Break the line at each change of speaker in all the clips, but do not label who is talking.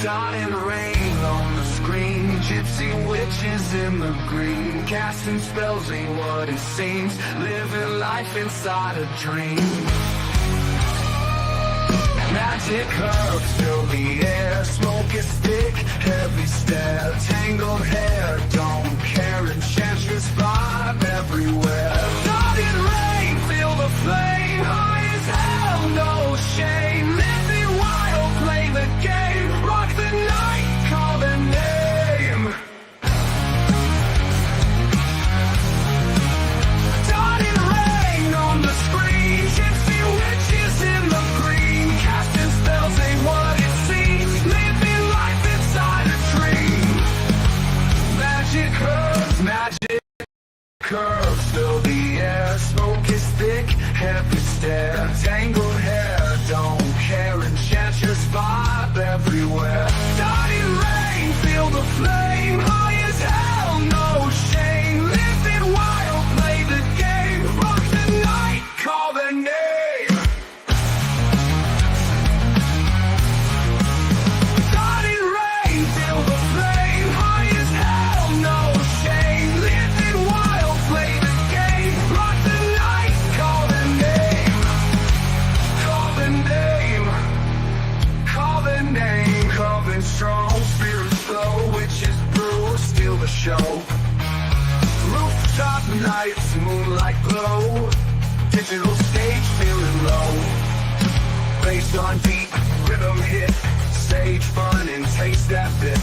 Dawn and rain on the screen, gypsy witches in the green, casting spells ain't what it seems, living life inside a dream. Magic herbs fill the air, smoke is thick, heavy stare, tangled hair, don't care, enchantress vibe everywhere. Dawn and rain, feel the flame, high as hell, no shame, living wild, play the game, rock the night, call the name. Dawn and rain on the screen, gypsy witches in the green, casting spells ain't what it seems, living life inside a dream. Magic herbs, magic curves fill the air, smoke is thick, heavy stare, tangled hair, don't care, enchantress vibe everywhere. Dawn and rain, feel the flame, high as hell, no shame, living wild, play the game, rock the night, call the name. Dawn and rain, feel the flame, high as hell, no shame, living wild, play the game, rock the night, call the name. Call the name. Call the name. Coven strong, spirits flow, witches brew, steal the show. Rooftop nights, moonlight glow, digital stage feeling low. Based on deep rhythm hit, stage fun and taste that bit.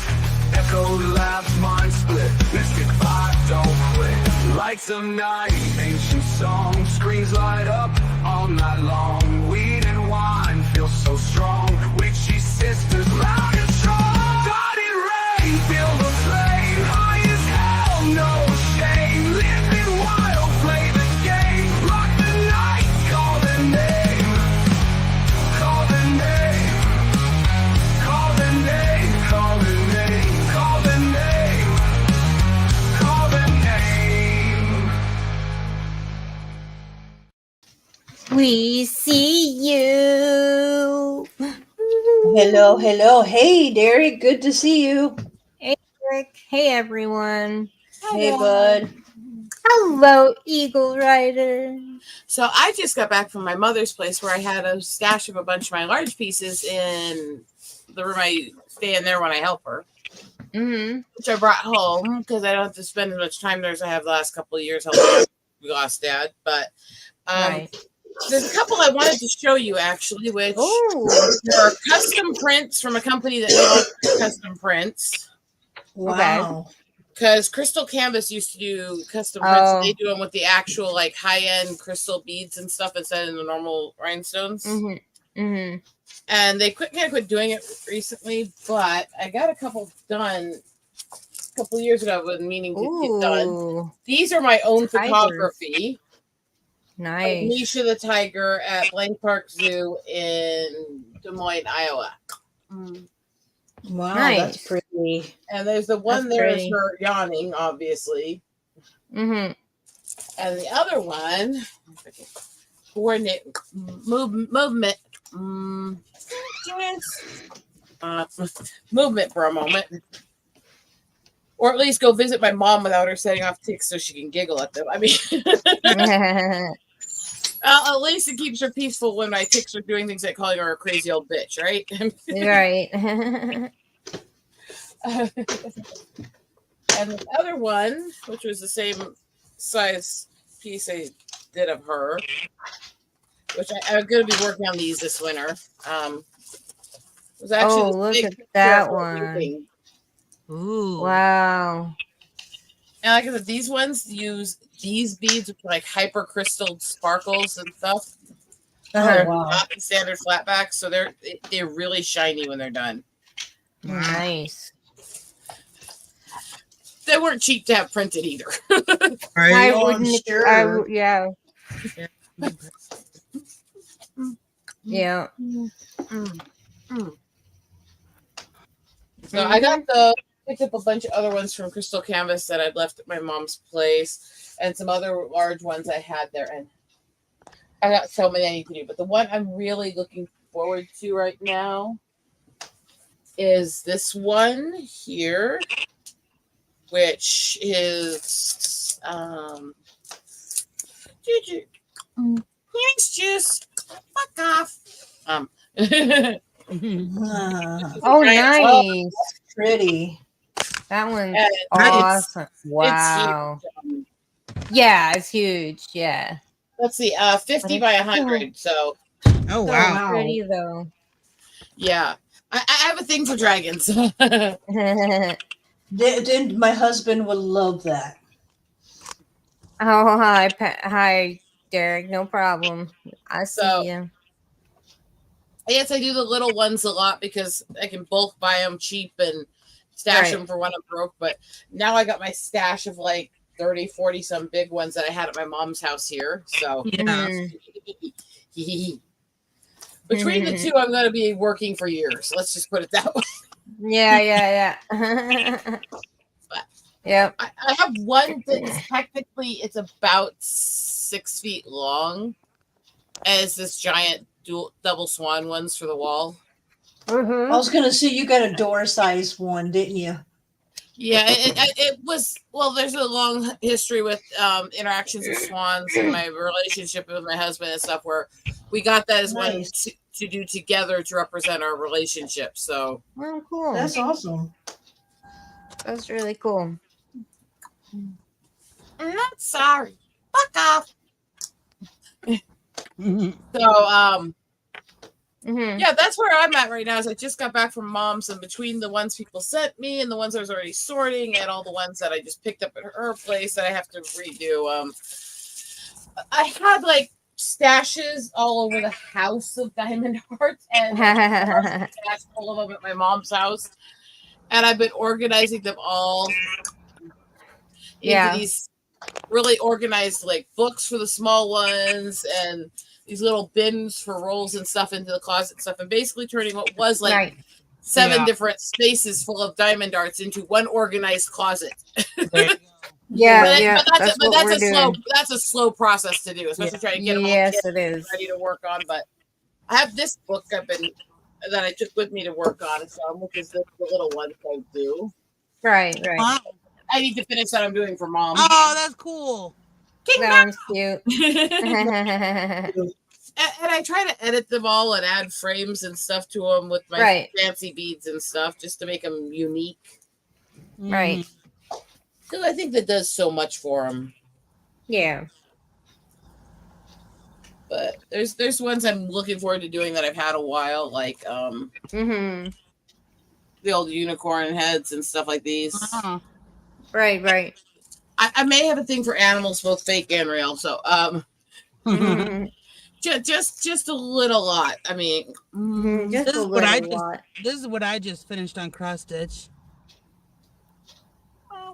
Echo labs, mind split, mystic vibe, don't quit. Lights of night, ancient song, screens light up all night long. Weed and wine feel so strong, witchy sisters loud and strong. Dawn and rain, feel the flame, high as hell, no shame, living wild, play the game, rock the night, call the name. Call the name. Call the name. Call the name. Call the name. Call the name.
We see you.
Hello, hello. Hey, Derek. Good to see you.
Hey, Eric. Hey, everyone.
Hey, bud.
Hello, Eagle Rider.
So I just got back from my mother's place where I had a stash of a bunch of my large pieces in the room I stay in there when I help her,
Mm-hmm.
which I brought home because I don't have to spend as much time there as I have the last couple of years helping we lost Dad. But
Right.
there's a couple I wanted to show you actually, which
Oh,
are custom prints from a company that does custom prints.
Wow.
Because Crystal Canvas used to do custom prints,
Oh.
and they do them with the actual like high-end crystal beads and stuff instead of the normal rhinestones.
mm-hmm. Mm-hmm.
And they kind of quit doing it recently, but I got a couple done a couple years ago. I was meaning to get done.
Ooh,
These are my own
Tigers.
photography.
nice.
Misha the Tiger at Blank Park Zoo in Des Moines, Iowa.
Wow,
Nice.
that's pretty.
And there's the one
That's
there is
pretty.
her yawning, obviously.
Mm-hmm.
And the other one, coordinate movement, movement for a moment. Or at least go visit my mom without her setting off tics so she can giggle at them. I mean, at least it keeps her peaceful when my tics are doing things like calling her a crazy old bitch, right?
Right.
And the other one, which was the same size piece I did of her, which I'm going to be working on these this winter. Was actually
Oh,
this
look
big
at
picture
that
of her
one.
weeping.
Ooh.
Wow.
And like I said, these ones use these beads with like hyper crystal sparkles and stuff.
Uh-huh.
Oh, wow.
Not the standard flatbacks, so they're really shiny when they're done.
Nice.
They weren't cheap to have printed either.
I
Right?
Oh, I'm
wouldn't.
sure.
Yeah. Yeah.
So I got picked up a bunch of other ones from Crystal Canvas that I'd left at my mom's place, and some other large ones I had there. And I got so many I need to do, but the one I'm really looking forward to right now is this one here, which is Phoenix Juice. Fuck off.
Oh,
Giant-
nice.
Pretty.
That one's
And
awesome.
It's
Wow.
huge.
Yeah, it's huge. Yeah.
Let's see, 50 by 100. So
Oh
So
wow.
pretty though.
yeah, I have a thing for dragons.
Then my husband would love that.
Oh, hi, hi, Derek. No problem. I see
So-
you.
Yes, I do the little ones a lot because I can bulk buy them cheap and stash
Right.
them for when I'm broke. But now I got my stash of like 30, 40 some big ones that I had at my mom's house here. So
Yeah.
Mhm.
between the two, I'm going to be working for years. Let's just put it that way.
Yeah. Yep.
I have one that's technically it's about 6 feet long, and it's this giant double swan ones for the wall.
I
Mhm.
was gonna say you got a door size one, didn't you?
Yeah, it was well. There's a long history with interactions with swans and my relationship with my husband and stuff, where we got that as one
Nice.
to do together to represent our relationship. So
Oh, cool.
That's awesome.
That's really cool.
I'm not sorry. Fuck off.
Mhm.
So
Mhm.
yeah, that's where I'm at right now. Is I just got back from mom's, and between the ones people sent me and the ones I was already sorting, and all the ones that I just picked up at her place that I have to redo. I had like stashes all over the house of diamond hearts, and a stash full of them at my mom's house, and I've been organizing them all into
Yeah.
these really organized like books for the small ones and these little bins for rolls and stuff into the closet and stuff, and basically turning what was like
Right.
7
Yeah.
different spaces full of diamond darts into one organized closet.
There you go.
Yeah,
But,
yeah.
but
That's what we're doing.
that's a slow process to do, especially trying to get them all
Yes,
kit
it is.
ready to work on. But I have this book that I took with me to work on, so which is the little ones I do.
Right.
Wow.
I need to finish that I'm doing for mom.
Oh, that's cool.
That one's cute.
And I try to edit them all and add frames and stuff to them with my
Right.
fancy beads and stuff just to make them unique.
Right.
Because I think that does so much for them.
Yeah.
But there's ones I'm looking forward to doing that I've had a while, like
Mhm.
the old unicorn heads and stuff like these.
Uh-huh.
Right.
I may have a thing for animals, both fake and real. So
Mhm.
just a little lot. I mean,
Mhm. Just
This
a
is what I
little
just-
lot.
This is what I just finished on cross stitch.
oh,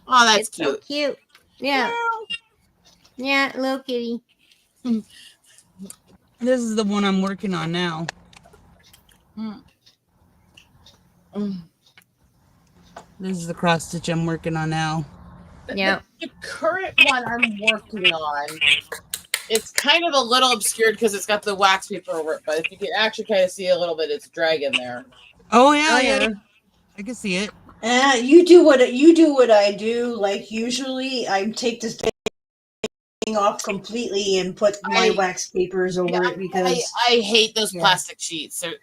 that's
It's so
cute.
cute. Yeah. Yeah, little kitty.
This is the one I'm working on now.
Mm.
This is the cross stitch I'm working on now.
Yeah.
The current one I'm working on, it's kind of a little obscured because it's got the wax paper over it. But if you can actually kind of see a little bit, it's a dragon there.
Oh yeah,
Oh,
yeah.
yeah.
I can see it.
You do what I do. Like usually, I take this thing off completely and put my
I-
wax papers over
Yeah,
it because
I hate those
Yeah.
plastic sheets.
I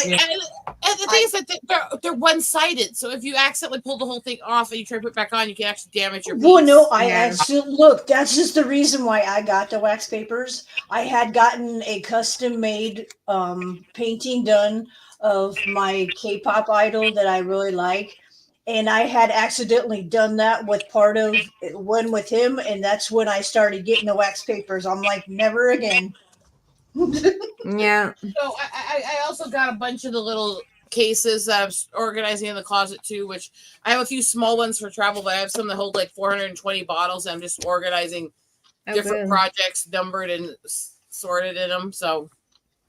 And the thing is that they're one-sided. So if you accidentally pull the whole thing off and you try to put it back on, you can actually damage your piece.
well, no, I
Yeah.
actually look. That's just the reason why I got the wax papers. I had gotten a custom-made painting done of my K-pop idol that I really like, and I had accidentally done that with part of one with him, and that's when I started getting the wax papers. I'm like, never again.
Yeah.
So I also got a bunch of the little cases that I'm organizing in the closet too, which I have a few small ones for travel, but I have some that hold like 420 bottles. And I'm just organizing
Oh,
different
good.
projects, numbered and sorted in them. So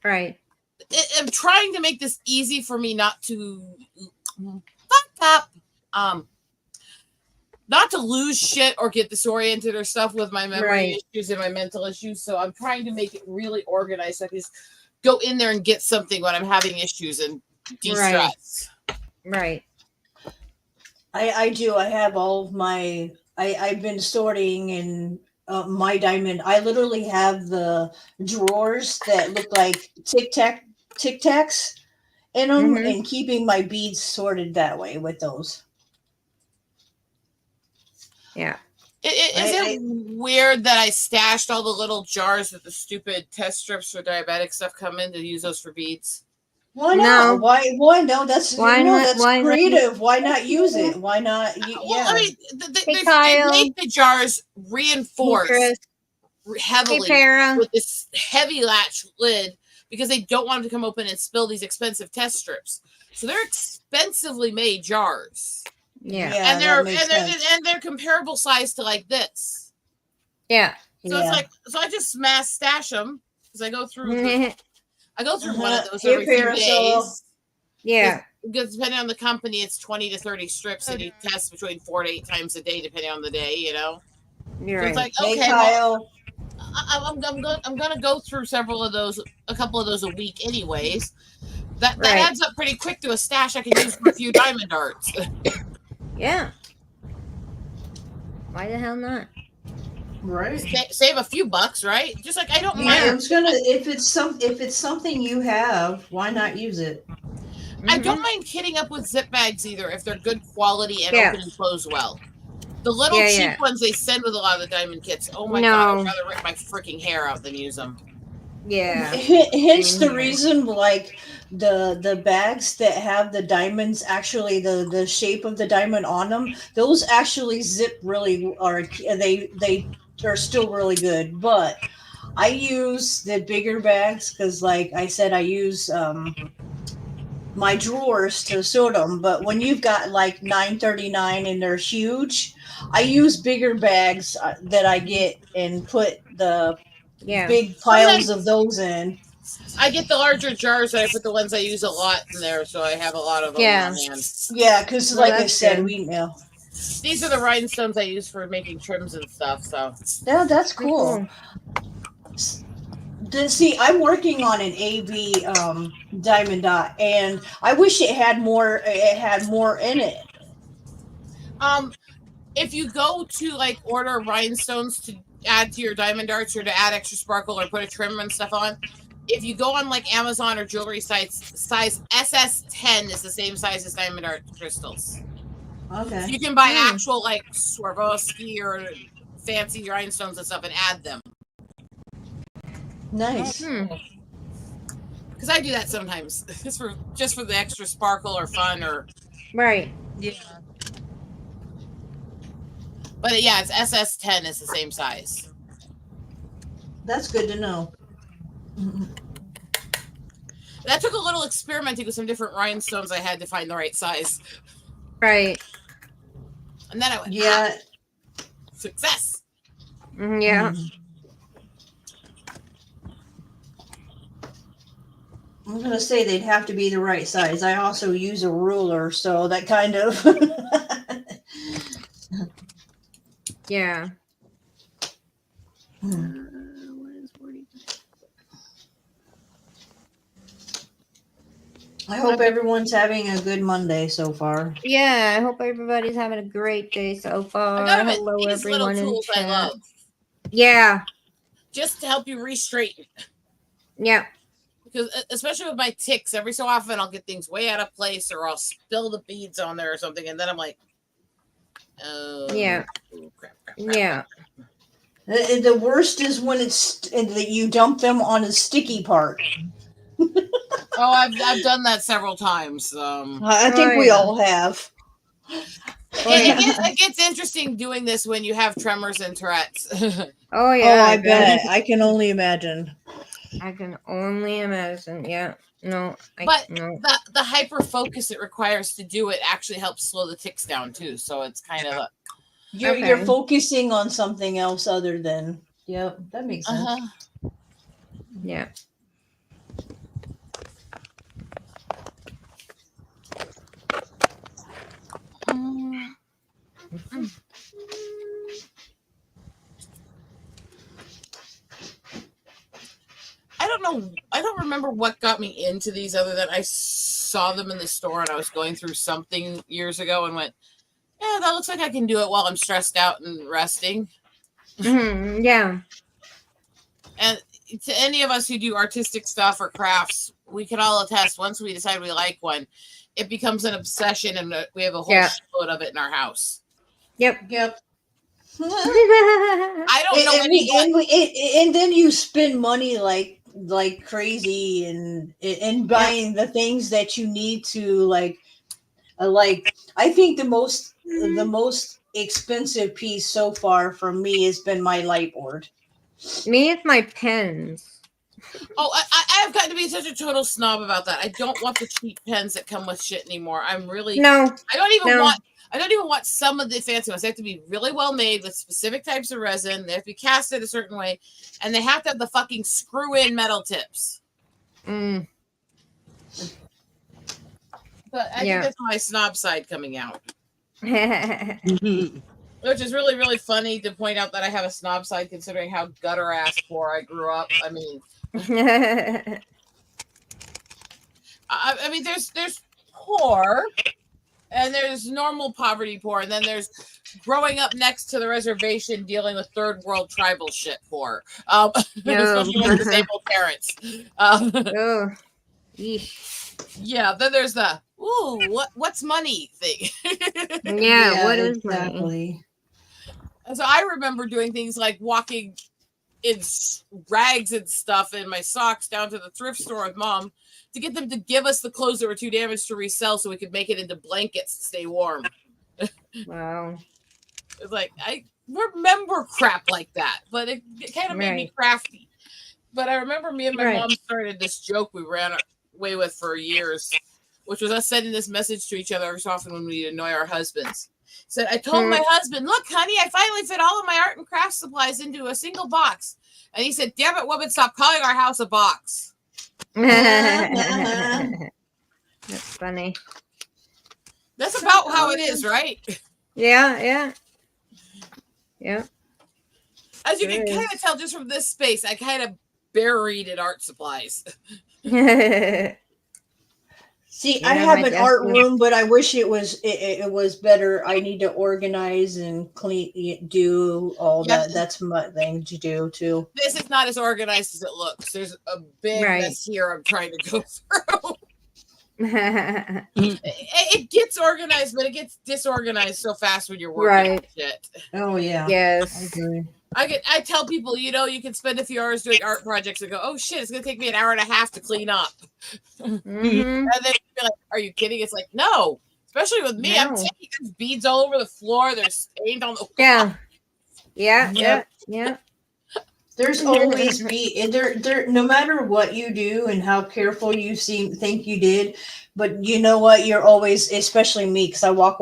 Right.
I'm trying to make this easy for me not to fuck up, not to lose shit or get disoriented or stuff with my memory
Right.
issues and my mental issues. So I'm trying to make it really organized so I can just go in there and get something when I'm having issues and de-stress.
Right.
I do. I have all of my. I've been sorting in my diamond. I literally have the drawers that look like Tic Tacs in them,
Mhm.
and keeping my beads sorted that way with those.
Yeah.
Is it weird that I stashed all the little jars that the stupid test strips for diabetic stuff come in to use those for beads?
Why
No.
not? Why no? That's
Why
no.
not?
That's
Why not?
creative. Why not use it? Why not?
Well,
Yeah.
I mean,
Hey,
they
Kyle.
make the jars
Hey,
reinforced
Chris. Hey,
heavily
Para.
with this heavy latch lid because they don't want them to come open and spill these expensive test strips. So they're expensively made jars,
Yeah.
and
that makes sense.
they're comparable size to like this.
Yeah.
So
Yeah.
it's like, so I just mass stash them because I go through one of those
Hey,
every few
Parasol.
days.
Yeah.
Because depending on the company, it's 20 to 30 strips, and you test between 4 to 8 times a day, depending on the day. You know.
You're
So it's
right.
like,
Hey,
okay, well,
Kyle.
I'm gonna go through several of those, a couple of those a week, anyways. That
Right.
adds up pretty quick to a stash I can use for a few diamond darts.
Yeah. Why the hell not?
Right.
Save a few bucks, right? Just like I don't
Yeah,
mind.
I was gonna. If it's something you have, why not use it?
I don't
Mhm.
mind kitting up with zip bags either if they're good quality and
Yeah.
open and close well. The little
Yeah,
cheap
yeah.
ones they send with a lot of the diamond kits. Oh my
No.
god, I'd rather rip my freaking hair out than use them.
Yeah.
Hence
Same
the
here.
reason, like the bags that have the diamonds, actually the shape of the diamond on them, those actually zip really, are they are still really good. But I use the bigger bags because, like I said, I use my drawers to sort them. But when you've got like 939 and they're huge, I use bigger bags that I get and put the
Yeah.
big piles of those in.
I get the larger jars and I put the ones I use a lot in there, so I have a lot of them
Yeah.
on hand.
Yeah, because
Well,
like I
that's
said,
good.
we know.
These are the rhinestones I use for making trims and stuff. So
Yeah, that's
Pretty
cool. See, I'm working on an AB diamond dot, and I wish it had more. It had more in it.
if you go to like order rhinestones to add to your diamond darts or to add extra sparkle or put a trim and stuff on, if you go on like Amazon or jewelry sites, size SS10 is the same size as diamond dart crystals.
Okay.
So you can buy actual like Swarovski or fancy rhinestones and stuff and add them.
Nice.
Because I do that sometimes, just for the extra sparkle or fun or.
Right.
Yeah.
But yeah, it's SS10 is the same size.
That's good to know.
That took a little experimenting with some different rhinestones I had to find the right size.
Right.
And then I went,
Yeah.
success.
Yeah.
I'm gonna say they'd have to be the right size. I also use a ruler, so that kind of.
Yeah.
I hope everyone's having a good Monday so far.
Yeah. I hope everybody's having a great day so far.
I gotta admit,
Hello,
these little
everyone in
tools I
chat.
love.
Yeah.
Just to help you re-straighten.
Yeah.
Because especially with my ticks, every so often I'll get things way out of place or I'll spill the beads on there or something. And then I'm like, oh.
Yeah.
Crap.
Yeah.
The worst is when it's that you dump them on a sticky part.
Oh, I've done that several times.
I think we
yeah.
all have.
It gets interesting doing this when you have tremors and Tourette's.
Oh yeah.
I bet. I can only imagine.
I can only imagine. Yeah. No.
But
no.
the hyper focus it requires to do it actually helps slow the ticks down too. So it's kind of a,
You're focusing on something else other than. Yep, that makes sense.
Yeah.
I don't know. I don't remember what got me into these other than I saw them in the store and I was going through something years ago and went, yeah, that looks like I can do it while I'm stressed out and resting.
Yeah.
And to any of us who do artistic stuff or crafts, we can all attest once we decide we like one, it becomes an obsession and we have a whole shitload of it in our house.
Yep.
Yep.
I don't know
and then you spend money like crazy and buying the things that you need to like I think the most expensive piece so far for me has been my light board.
Me, it's my pens.
Oh, I have gotten to be such a total snob about that. I don't want the cheap pens that come with shit anymore. I'm really
No.
I don't even want some of the fancy ones. They have to be really well made with specific types of resin. They have to be casted a certain way, and they have to have the fucking screw-in metal tips.
Mm.
But I think that's my snob side coming out.
Mhm.
Which is really, really funny to point out that I have a snob side considering how gutter ass poor I grew up. I mean, I mean, there's poor, and there's normal poverty poor, and then there's growing up next to the reservation dealing with third world tribal shit poor, especially with disabled parents.
Oh. Yeesh.
Yeah, then there's the what's money thing.
Yeah, what is money?
exactly?
And so I remember doing things like walking in rags and stuff in my socks down to the thrift store with mom to get them to give us the clothes that were too damaged to resell so we could make it into blankets to stay warm.
Wow.
It's like, I remember crap like that, but it kind of made me crafty. But I remember me and my mom started this joke we ran away with for years, which was us sending this message to each other every so often when we annoy our husbands. Said, I told my husband, look, honey, I finally fit all of my art and craft supplies into a single box. And he said, damn it, woman, stop calling our house a box.
That's funny.
That's about how it is, right?
Yeah.
As you can kind of tell just from this space, I kind of buried in art supplies.
See, I have an art room, but I wish it was better. I need to organize and do all that. That's my thing to do too.
This is not as organized as it looks. There's a big mess here I'm trying to go through. It gets organized, but it gets disorganized so fast when you're working on shit.
Oh yeah.
Yes.
I agree.
I tell people, you can spend a few hours doing art projects and go, oh shit, it's gonna take me an hour and a half to clean up. And then you're like, are you kidding? It's like, no. Especially with me, I'm taking there's beads all over the floor, there's stains on the wall.
Yeah.
There's always there no matter what you do and how careful you think you did, but you know what, you're always, especially me, because I walk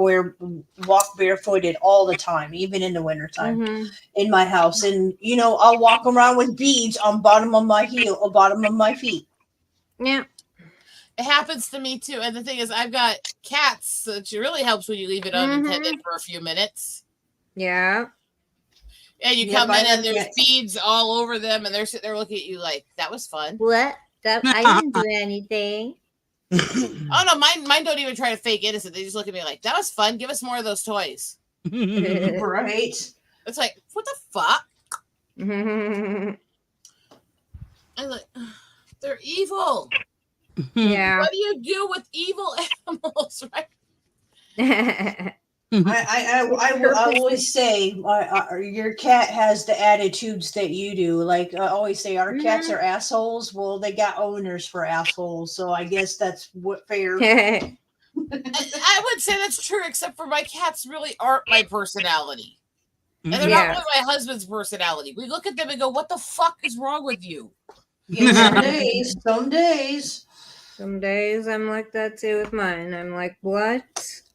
barefooted all the time, even in the wintertime in my house, and I'll walk around with beads on bottom of my feet.
Yeah.
It happens to me too. And the thing is, I've got cats, so it really helps when you leave it unattended for a few minutes.
Yeah.
And you come in and there's beads all over them, and they're sitting there looking at you like, that was fun.
What? I didn't do anything.
Oh no, mine don't even try to fake innocent. They just look at me like, that was fun. Give us more of those toys.
Right.
It's like, what the fuck? I'm like, they're evil.
Yeah.
What do you do with evil animals, right?
I always say your cat has the attitudes that you do. Like I always say, our cats are assholes. Well, they got owners for assholes, so I guess that's fair.
I would say that's true, except for my cats really aren't my personality. And they're not really my husband's personality. We look at them and go, what the fuck is wrong with you?
Yeah, some days.
Some days I'm like that too with mine. I'm like, what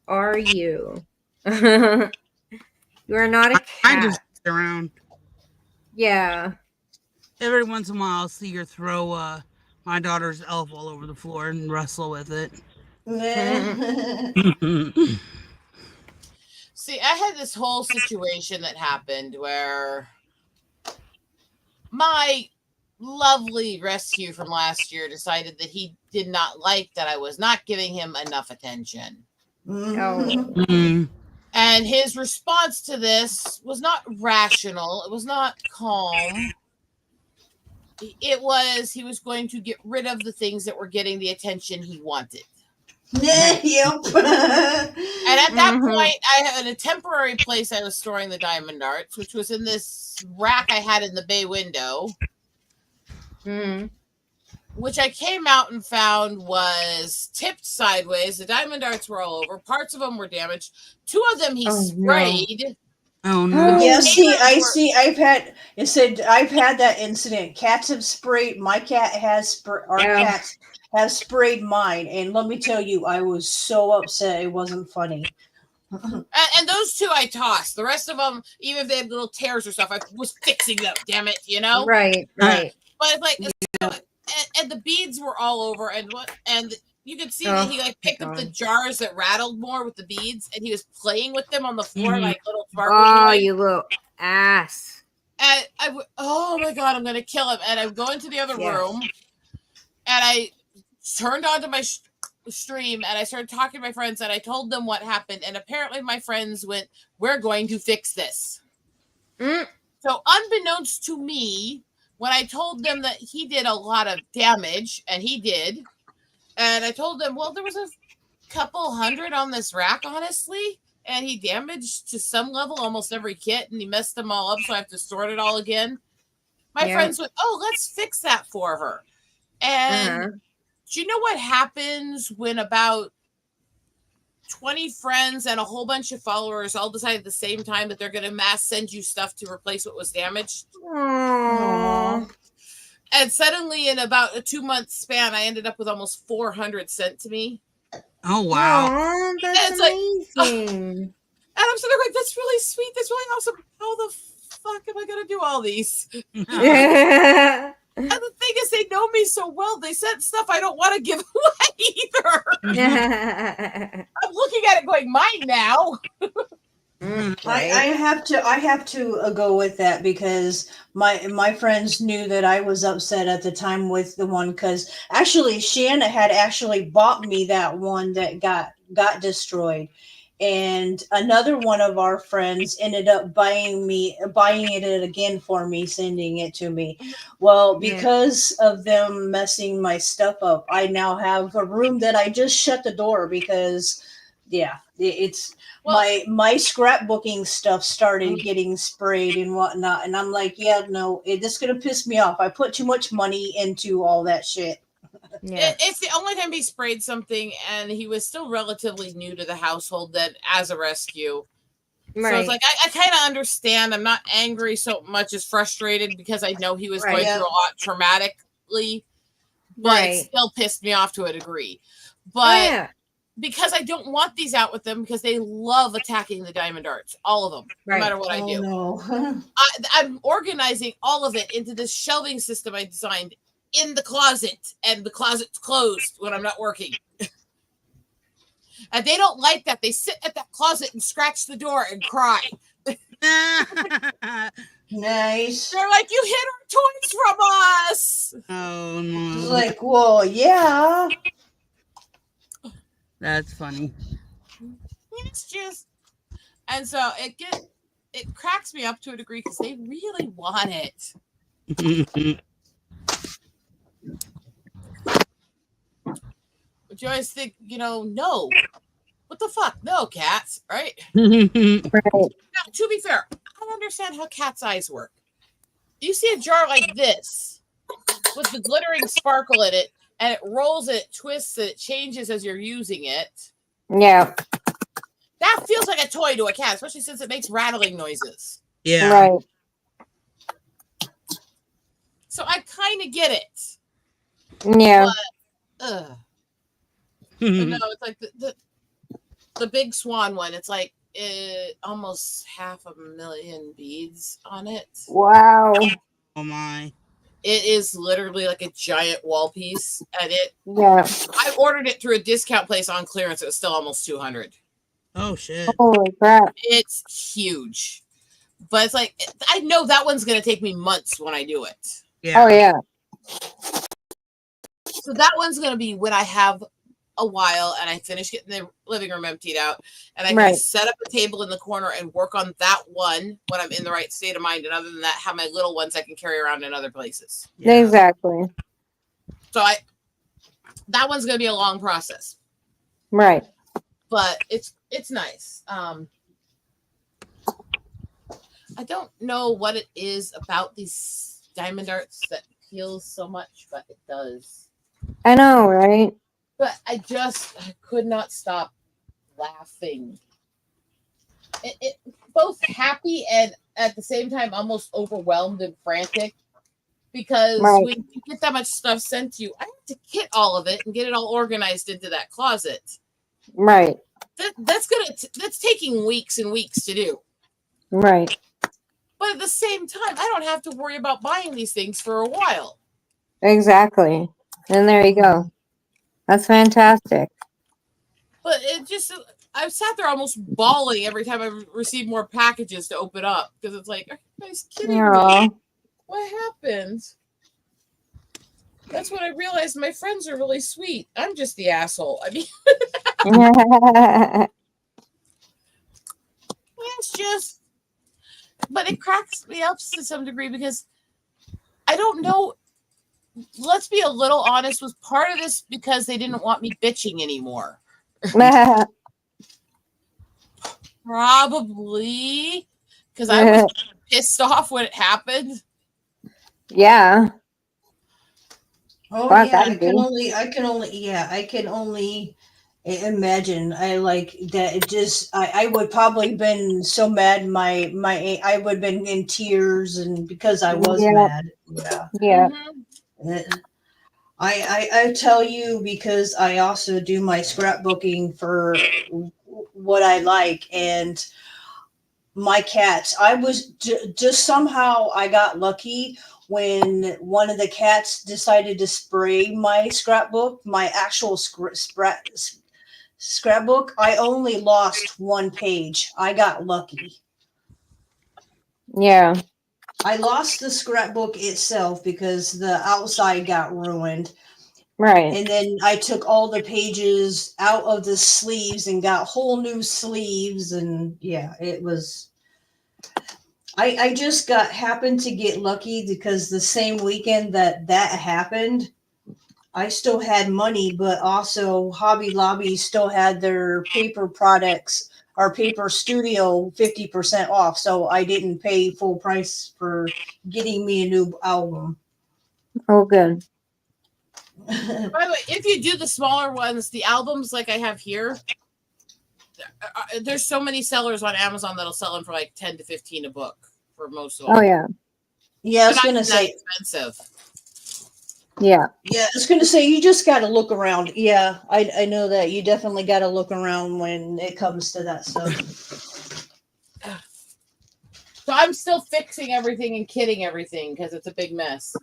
are you? You are not a cat.
I just sit around.
Yeah.
Every once in a while, I'll see her throw my daughter's elf all over the floor and wrestle with it.
See, I had this whole situation that happened where my lovely rescue from last year decided that he did not like that I was not giving him enough attention.
Mhm.
Mm.
And his response to this was not rational. It was not calm. It was he was going to get rid of the things that were getting the attention he wanted.
Yep.
And at that
Mhm.
point, I had a temporary place I was storing the diamond darts, which was in this rack I had in the bay window,
Mm.
which I came out and found was tipped sideways. The diamond darts were all over. Parts of them were damaged. 2 of them he
Oh, no.
sprayed.
Oh no.
Yeah, see,
Neighbors were-
I've had that incident. Cats have sprayed. My cat has our
Yeah.
cats have sprayed mine, and let me tell you, I was so upset. It wasn't funny.
And those 2 I tossed. The rest of them, even if they had little tears or stuff, I was fixing them. Damn it, you know.
Right, right.
But it's like, and the beads were all over, and you could see that he like picked up the
God.
jars that rattled more with the beads, and he was playing with them on the floor
Mhm.
like little sparkling
Oh,
toys.
you little ass.
And oh my god, I'm gonna kill him! And I go into the other
Yes.
room, and I turned onto my stream, and I started talking to my friends, and I told them what happened, and apparently my friends went, "We're going to fix this."
Mm.
So unbeknownst to me, when I told them that he did a lot of damage, and he did, and I told them, well, there was a couple hundred on this rack, honestly, and he damaged to some level almost every kit, and he messed them all up, so I have to sort it all again. My
Yeah.
friends went, oh, let's fix that for her. And
Uh-huh.
do you know what happens when about 20 friends and a whole bunch of followers all decide at the same time that they're going to mass send you stuff to replace what was damaged?
Aww.
And suddenly, in about a 2-month span, I ended up with almost 400 sent to me.
Oh wow.
Aw, that's
It's like,
amazing.
And I'm sitting there like, that's really sweet. That's really awesome. How the fuck am I going to do all these?
Yeah.
And the thing is, they know me so well. They sent stuff I don't want to give away either. I'm looking at it going, mine now.
Mm,
I
right.
have to go with that because my friends knew that I was upset at the time with the one because actually Shanna had actually bought me that one that got destroyed, and another one of our friends ended up buying it again for me, sending it to me. Well,
Yeah.
because of them messing my stuff up, I now have a room that I just shut the door because yeah, it's
Well,
my scrapbooking stuff started getting sprayed and whatnot, and I'm like, yeah, no, this is gonna piss me off. I put too much money into all that shit.
Yeah.
it's the only time he sprayed something, and he was still relatively new to the household that as a rescue. So
Right.
it's like, I kind of understand. I'm not angry so much as frustrated because I know he was
Right.
going
Yeah.
through a lot traumatically, but it
Right.
still pissed me off to a degree.
Oh,
But
yeah.
because I don't want these out with them because they love attacking the diamond darts, all of them,
Right.
no matter what I
Oh
do.
no.
I'm organizing all of it into this shelving system I designed in the closet, and the closet's closed when I'm not working. And they don't like that. They sit at that closet and scratch the door and cry.
Nice.
They're like, you hid our toys from us.
Oh
It's
no.
like, well, yeah.
That's funny.
It's just, and so it cracks me up to a degree because they really want it. But you always think, no. What the fuck? No, cats, right?
Right.
Now, to be fair, I don't understand how cats' eyes work. You see a jar like this with the glittering sparkle in it, and it rolls and it twists and it changes as you're using it.
Yeah.
That feels like a toy to a cat, especially since it makes rattling noises.
Yeah.
Right.
So I kind of get it.
Yeah.
Ugh. But no, it's like the big swan one. It's like almost 500,000 beads on it.
Wow.
Oh my.
It is literally like a giant wall piece, and
Yeah.
I ordered it through a discount place on clearance. It was still almost 200.
Oh shit.
Holy crap.
It's huge, but it's like I know that one's gonna take me months when I do it.
Yeah.
Oh yeah.
So that one's going to be when I have a while and I finish getting the living room emptied out, and I can
Right.
set up a table in the corner and work on that one when I'm in the right state of mind. And other than that, have my little ones I can carry around in other places.
Yeah.
Exactly.
So that one's going to be a long process,
Right.
but it's nice. I don't know what it is about these diamond arts that feels so much, but it does.
I know, right?
But I could not stop laughing. It both happy and at the same time almost overwhelmed and frantic, because
Right.
when you get that much stuff sent to you, I have to kit all of it and get it all organized into that closet.
Right.
That's taking weeks and weeks to do.
Right.
But at the same time, I don't have to worry about buying these things for a while.
Exactly. And there you go. That's fantastic.
But I've sat there almost bawling every time I receive more packages to open up, because it's like, are you guys kidding me?
Aw.
What happened? That's when I realized my friends are really sweet. I'm just the asshole. I mean, it's just, but it cracks me up to some degree, because I don't know. Let's be a little honest. Was part of this because they didn't want me bitching anymore? Probably because I was pissed off when it happened.
Yeah.
Oh
Well,
yeah,
that'd be-
I can only imagine. I like that. It just, I would probably been so mad. I would have been in tears, and because I was
Yeah.
mad. Yeah.
Yeah.
Mhm.
I tell you, because I also do my scrapbooking for what I like, and my cats. I was just somehow I got lucky when one of the cats decided to spray my scrapbook, my actual scrapbook. I only lost one page. I got lucky.
Yeah.
I lost the scrapbook itself because the outside got ruined.
Right.
And then I took all the pages out of the sleeves and got whole new sleeves. And yeah, it was. I just happened to get lucky because the same weekend that happened, I still had money, but also Hobby Lobby still had their paper products, our paper studio 50% off. So I didn't pay full price for getting me a new album.
Oh, good.
By the way, if you do the smaller ones, the albums like I have here, there's so many sellers on Amazon that'll sell them for like 10 to 15 a book for most of them.
Oh, yeah.
Yeah, I was
They're
going to
not
say,
that expensive.
Yeah.
yeah, I was going to say, you just got to look around. Yeah, I know that. You definitely got to look around when it comes to that stuff.
So I'm still fixing everything and kitting everything because it's a big mess.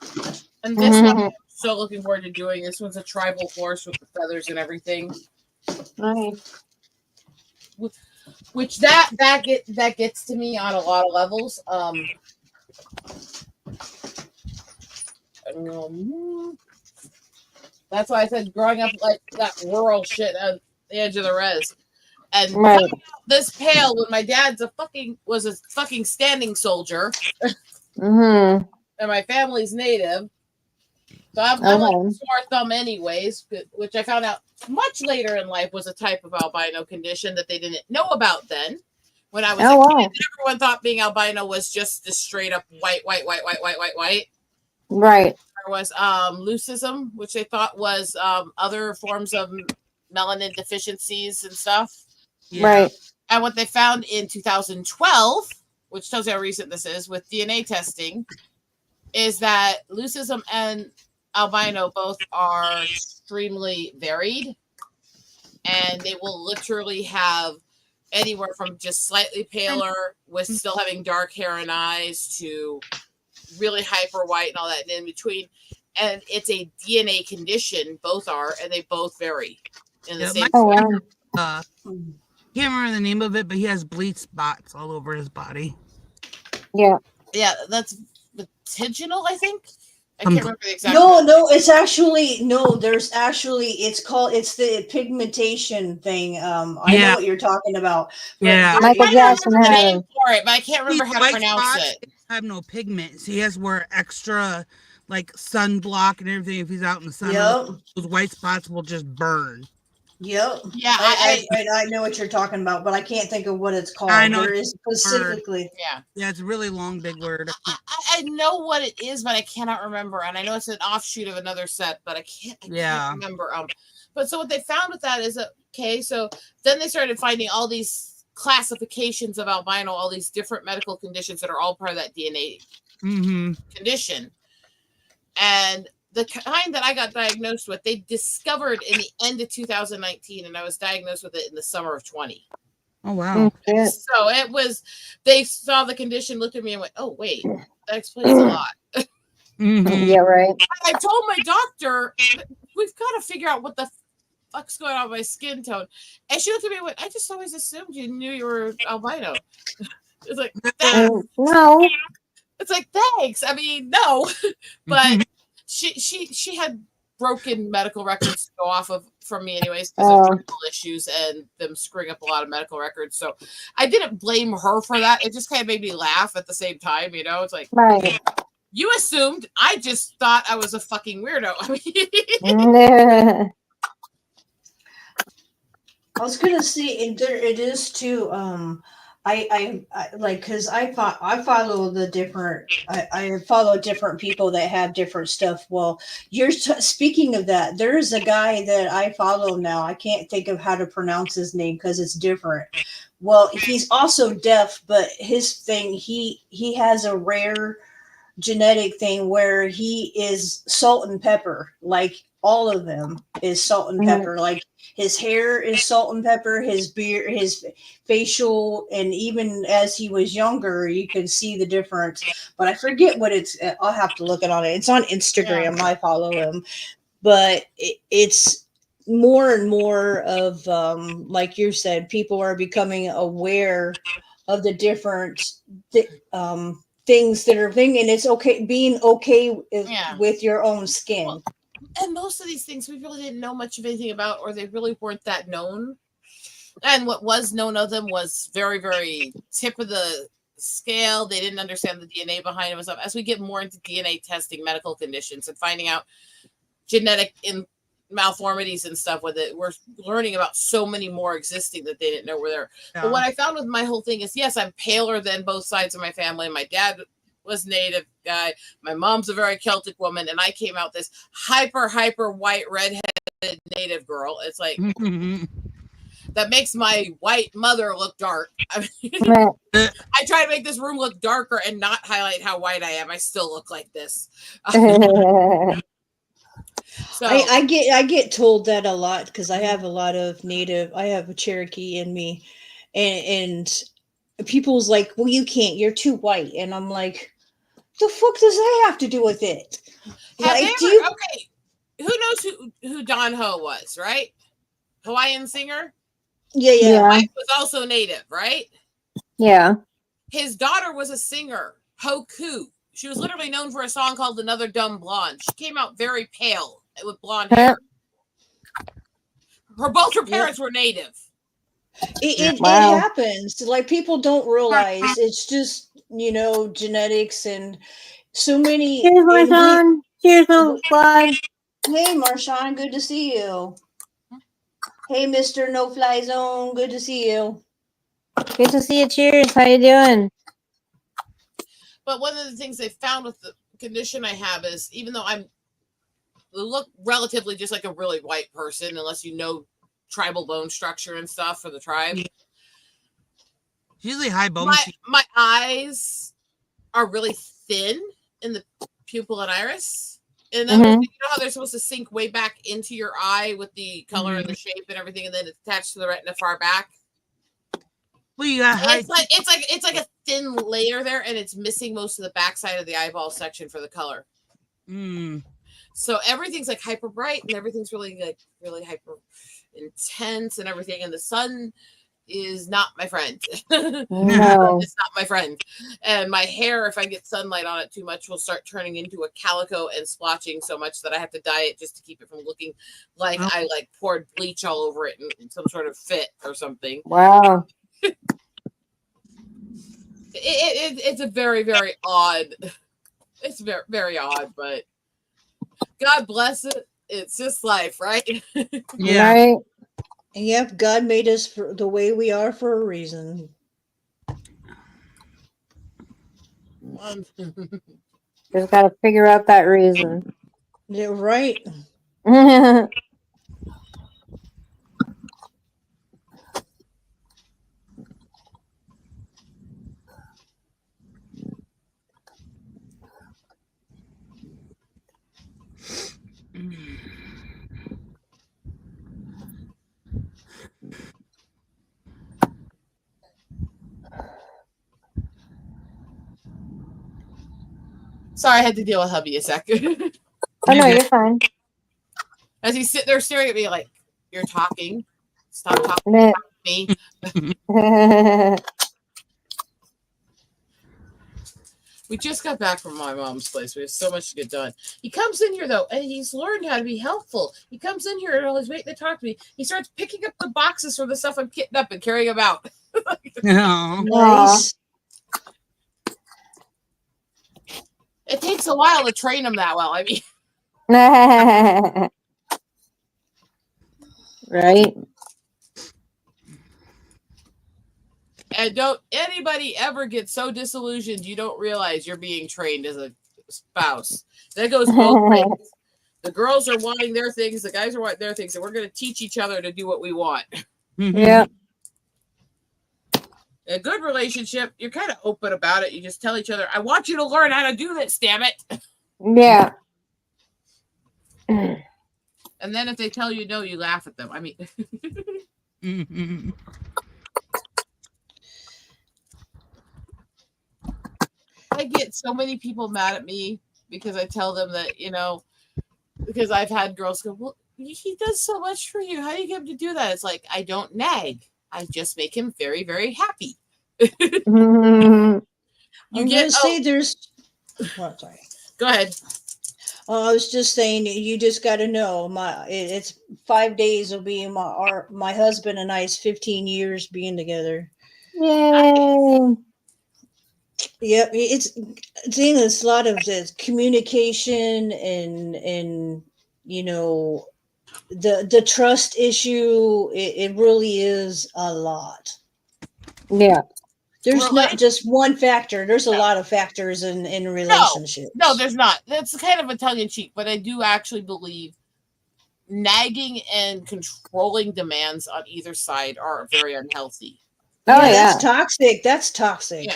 And this one, I'm so looking forward to doing. This one's a tribal horse with the feathers and everything.
Nice.
Which that gets to me on a lot of levels. That's why I said growing up like that rural shit on the edge of the res. And
Right.
this pale when my dad's was a fucking standing soldier
Mm-hmm.
and my family's native. So I'm like a sore thumb anyways, which I found out much later in life was a type of albino condition that they didn't know about then. When I was a kid, everyone thought being albino was just the straight up white.
Right.
There was leucism, which they thought was other forms of melanin deficiencies and stuff.
Yeah.
Right.
And what they found in 2012, which tells you how recent this is, with DNA testing, is that leucism and albino both are extremely varied, and they will literally have anywhere from just slightly paler with still having dark hair and eyes to really hyper white and all that and in between. And it's a DNA condition, both are, and they both vary in the same.
Oh, wow.
Can't remember the name of it, but he has bleach spots all over his body.
Yeah.
Yeah, that's vertiginal, I think. I can't remember the exact.
No, it's actually no. There's actually it's the pigmentation thing. I know
Yeah.
what you're talking about.
Yeah.
there
Michael
is-
Jackson
I
had
remember the name
a
for it, but I can't remember
These
how to
white
pronounce
spots
it.
have no pigment. So he has to wear extra like sunblock and everything if he's out in the sun.
Yep.
Those white spots will just burn.
Yep.
Yeah,
I know what you're talking about, but I can't think of what it's called.
I know
There is specifically.
yeah.
Yeah, it's a really long, big word.
I know what it is, but I cannot remember. And I know it's an offshoot of another set, but I can't remember. But so what they found with that is okay, so then they started finding all these classifications of albino, all these different medical conditions that are all part of that DNA condition. And the kind that I got diagnosed with, they discovered in the end of 2019, and I was diagnosed with it in the summer of 20.
Oh, wow.
shit.
So it was, they saw the condition, looked at me and went, oh, wait, that explains a lot.
Mhm.
Yeah, right.
I told my doctor, we've got to figure out what the fuck's going on with my skin tone. And she looked at me and went, I just always assumed you knew you were albino. It's like, thanks.
No.
It's like, thanks. I mean, no. But she had broken medical records to go off of from me anyways because of medical issues and them screwing up a lot of medical records. So I didn't blame her for that. It just kind of made me laugh at the same time, you know. It's like,
Right.
you assumed. I just thought I was a fucking weirdo. I mean,
I was gonna say, and there it is too. I like because I follow the different. I follow different people that have different stuff. Well, speaking of that. There's a guy that I follow now. I can't think of how to pronounce his name because it's different. Well, he's also deaf, but his thing he has a rare genetic thing where he is salt and pepper. Like all of them is salt and pepper. Like his hair is salt and pepper, his beard, his facial, and even as he was younger, you can see the difference. But I forget what it's. I'll have to look it on it. It's on Instagram. I follow him, but it's more and more of like you said, people are becoming aware of the different things that are thing, and it's okay being okay with your own skin.
Well, and most of these things we really didn't know much of anything about, or they really weren't that known. And what was known of them was very, very tip of the scale. They didn't understand the DNA behind it. As we get more into DNA testing medical conditions and finding out genetic malformities and stuff with it, we're learning about so many more existing that they didn't know were there.
Yeah.
But what I found with my whole thing is, yes, I'm paler than both sides of my family. My dad was native guy. My mom's a very Celtic woman, and I came out this hyper white redheaded native girl. It's like that makes my white mother look dark. I mean, I try to make this room look darker and not highlight how white I am. I still look like this. So
I get told that a lot because I have a lot of native. I have a Cherokee in me, and people's like, "Well, you can't. You're too white." And I'm like, "The fuck does that have to do with it?"
okay, who knows who Don Ho was, right? Hawaiian singer.
Yeah.
Mike was also native, right?
Yeah.
His daughter was a singer, Ho Koo. She was literally known for a song called "Another Dumb Blonde." She came out very pale with blonde hair. Both her parents were native.
It
Wow.
happens. Like people don't realize it's just genetics and so many.
Cheers, Marshawn. Cheers, no fly.
Hey, Marshawn, good to see you. Hey, Mr. No Fly Zone, good to see you.
Good to see you. Cheers. How you doing?
But one of the things they found with the condition I have is, even though I look relatively just like a really white person, unless you know tribal bone structure and stuff for the tribe.
Usually high bone.
My eyes are really thin in the pupil and iris. And then you know how they're supposed to sink way back into your eye with the color and the shape and everything, and then it's attached to the retina far back.
Well, you got high.
It's like a thin layer there, and it's missing most of the backside of the eyeball section for the color. So everything's like hyper bright, and everything's really hyper intense and everything. And the sun is not my friend.
No.
It's not my friend. And my hair, if I get sunlight on it too much, will start turning into a calico and splotching so much that I have to dye it just to keep it from looking like I like poured bleach all over it in some sort of fit or something.
Wow.
It's a very, very odd. It's very, very odd, but God bless it. It's just life, right?
Yeah.
Right?
Yep, God made us for the way we are for a reason.
Just gotta figure out that reason.
Yeah, right.
Sorry, I had to deal with hubby a sec.
Oh no, you're fine.
As he's sitting there staring at me like, "You're talking. Stop talking
Meh.
to me." We just got back from my mom's place. We have so much to get done. He comes in here, though, and he's learned how to be helpful. He comes in here and while he's waiting to talk to me, he starts picking up the boxes for the stuff I'm kitting up and carrying them out.
No.
Nice.
It takes a while to train him that well. I mean,
Right?
and don't anybody ever get so disillusioned you don't realize you're being trained as a spouse. That goes both ways. The girls are wanting their things, the guys are wanting their things, and we're going to teach each other to do what we want.
Yeah.
A good relationship, you're kind of open about it. You just tell each other, "I want you to learn how to do this, damn it."
Yeah.
And then if they tell you no, you laugh at them. I mean,
Mhm.
I get so many people mad at me because I tell them that, because I've had girls go, "Well, he does so much for you. How do you get him to do that?" It's like, I don't nag. I just make him very, very happy.
Mhm.
You
I'm
get,
gonna say there's. Oh, sorry.
go ahead.
I was just saying, you just got to know it's 5 days will be my husband and I's 15 years being together.
Yay.
Yep, it's a lot of this communication and the trust issue. It really is a lot.
Yeah.
There's
Well,
not just one factor. There's a lot of factors in relationships.
No, there's not. That's kind of a tongue in cheek, but I do actually believe nagging and controlling demands on either side are very unhealthy.
Oh yeah.
That's toxic. That's toxic.
Yeah.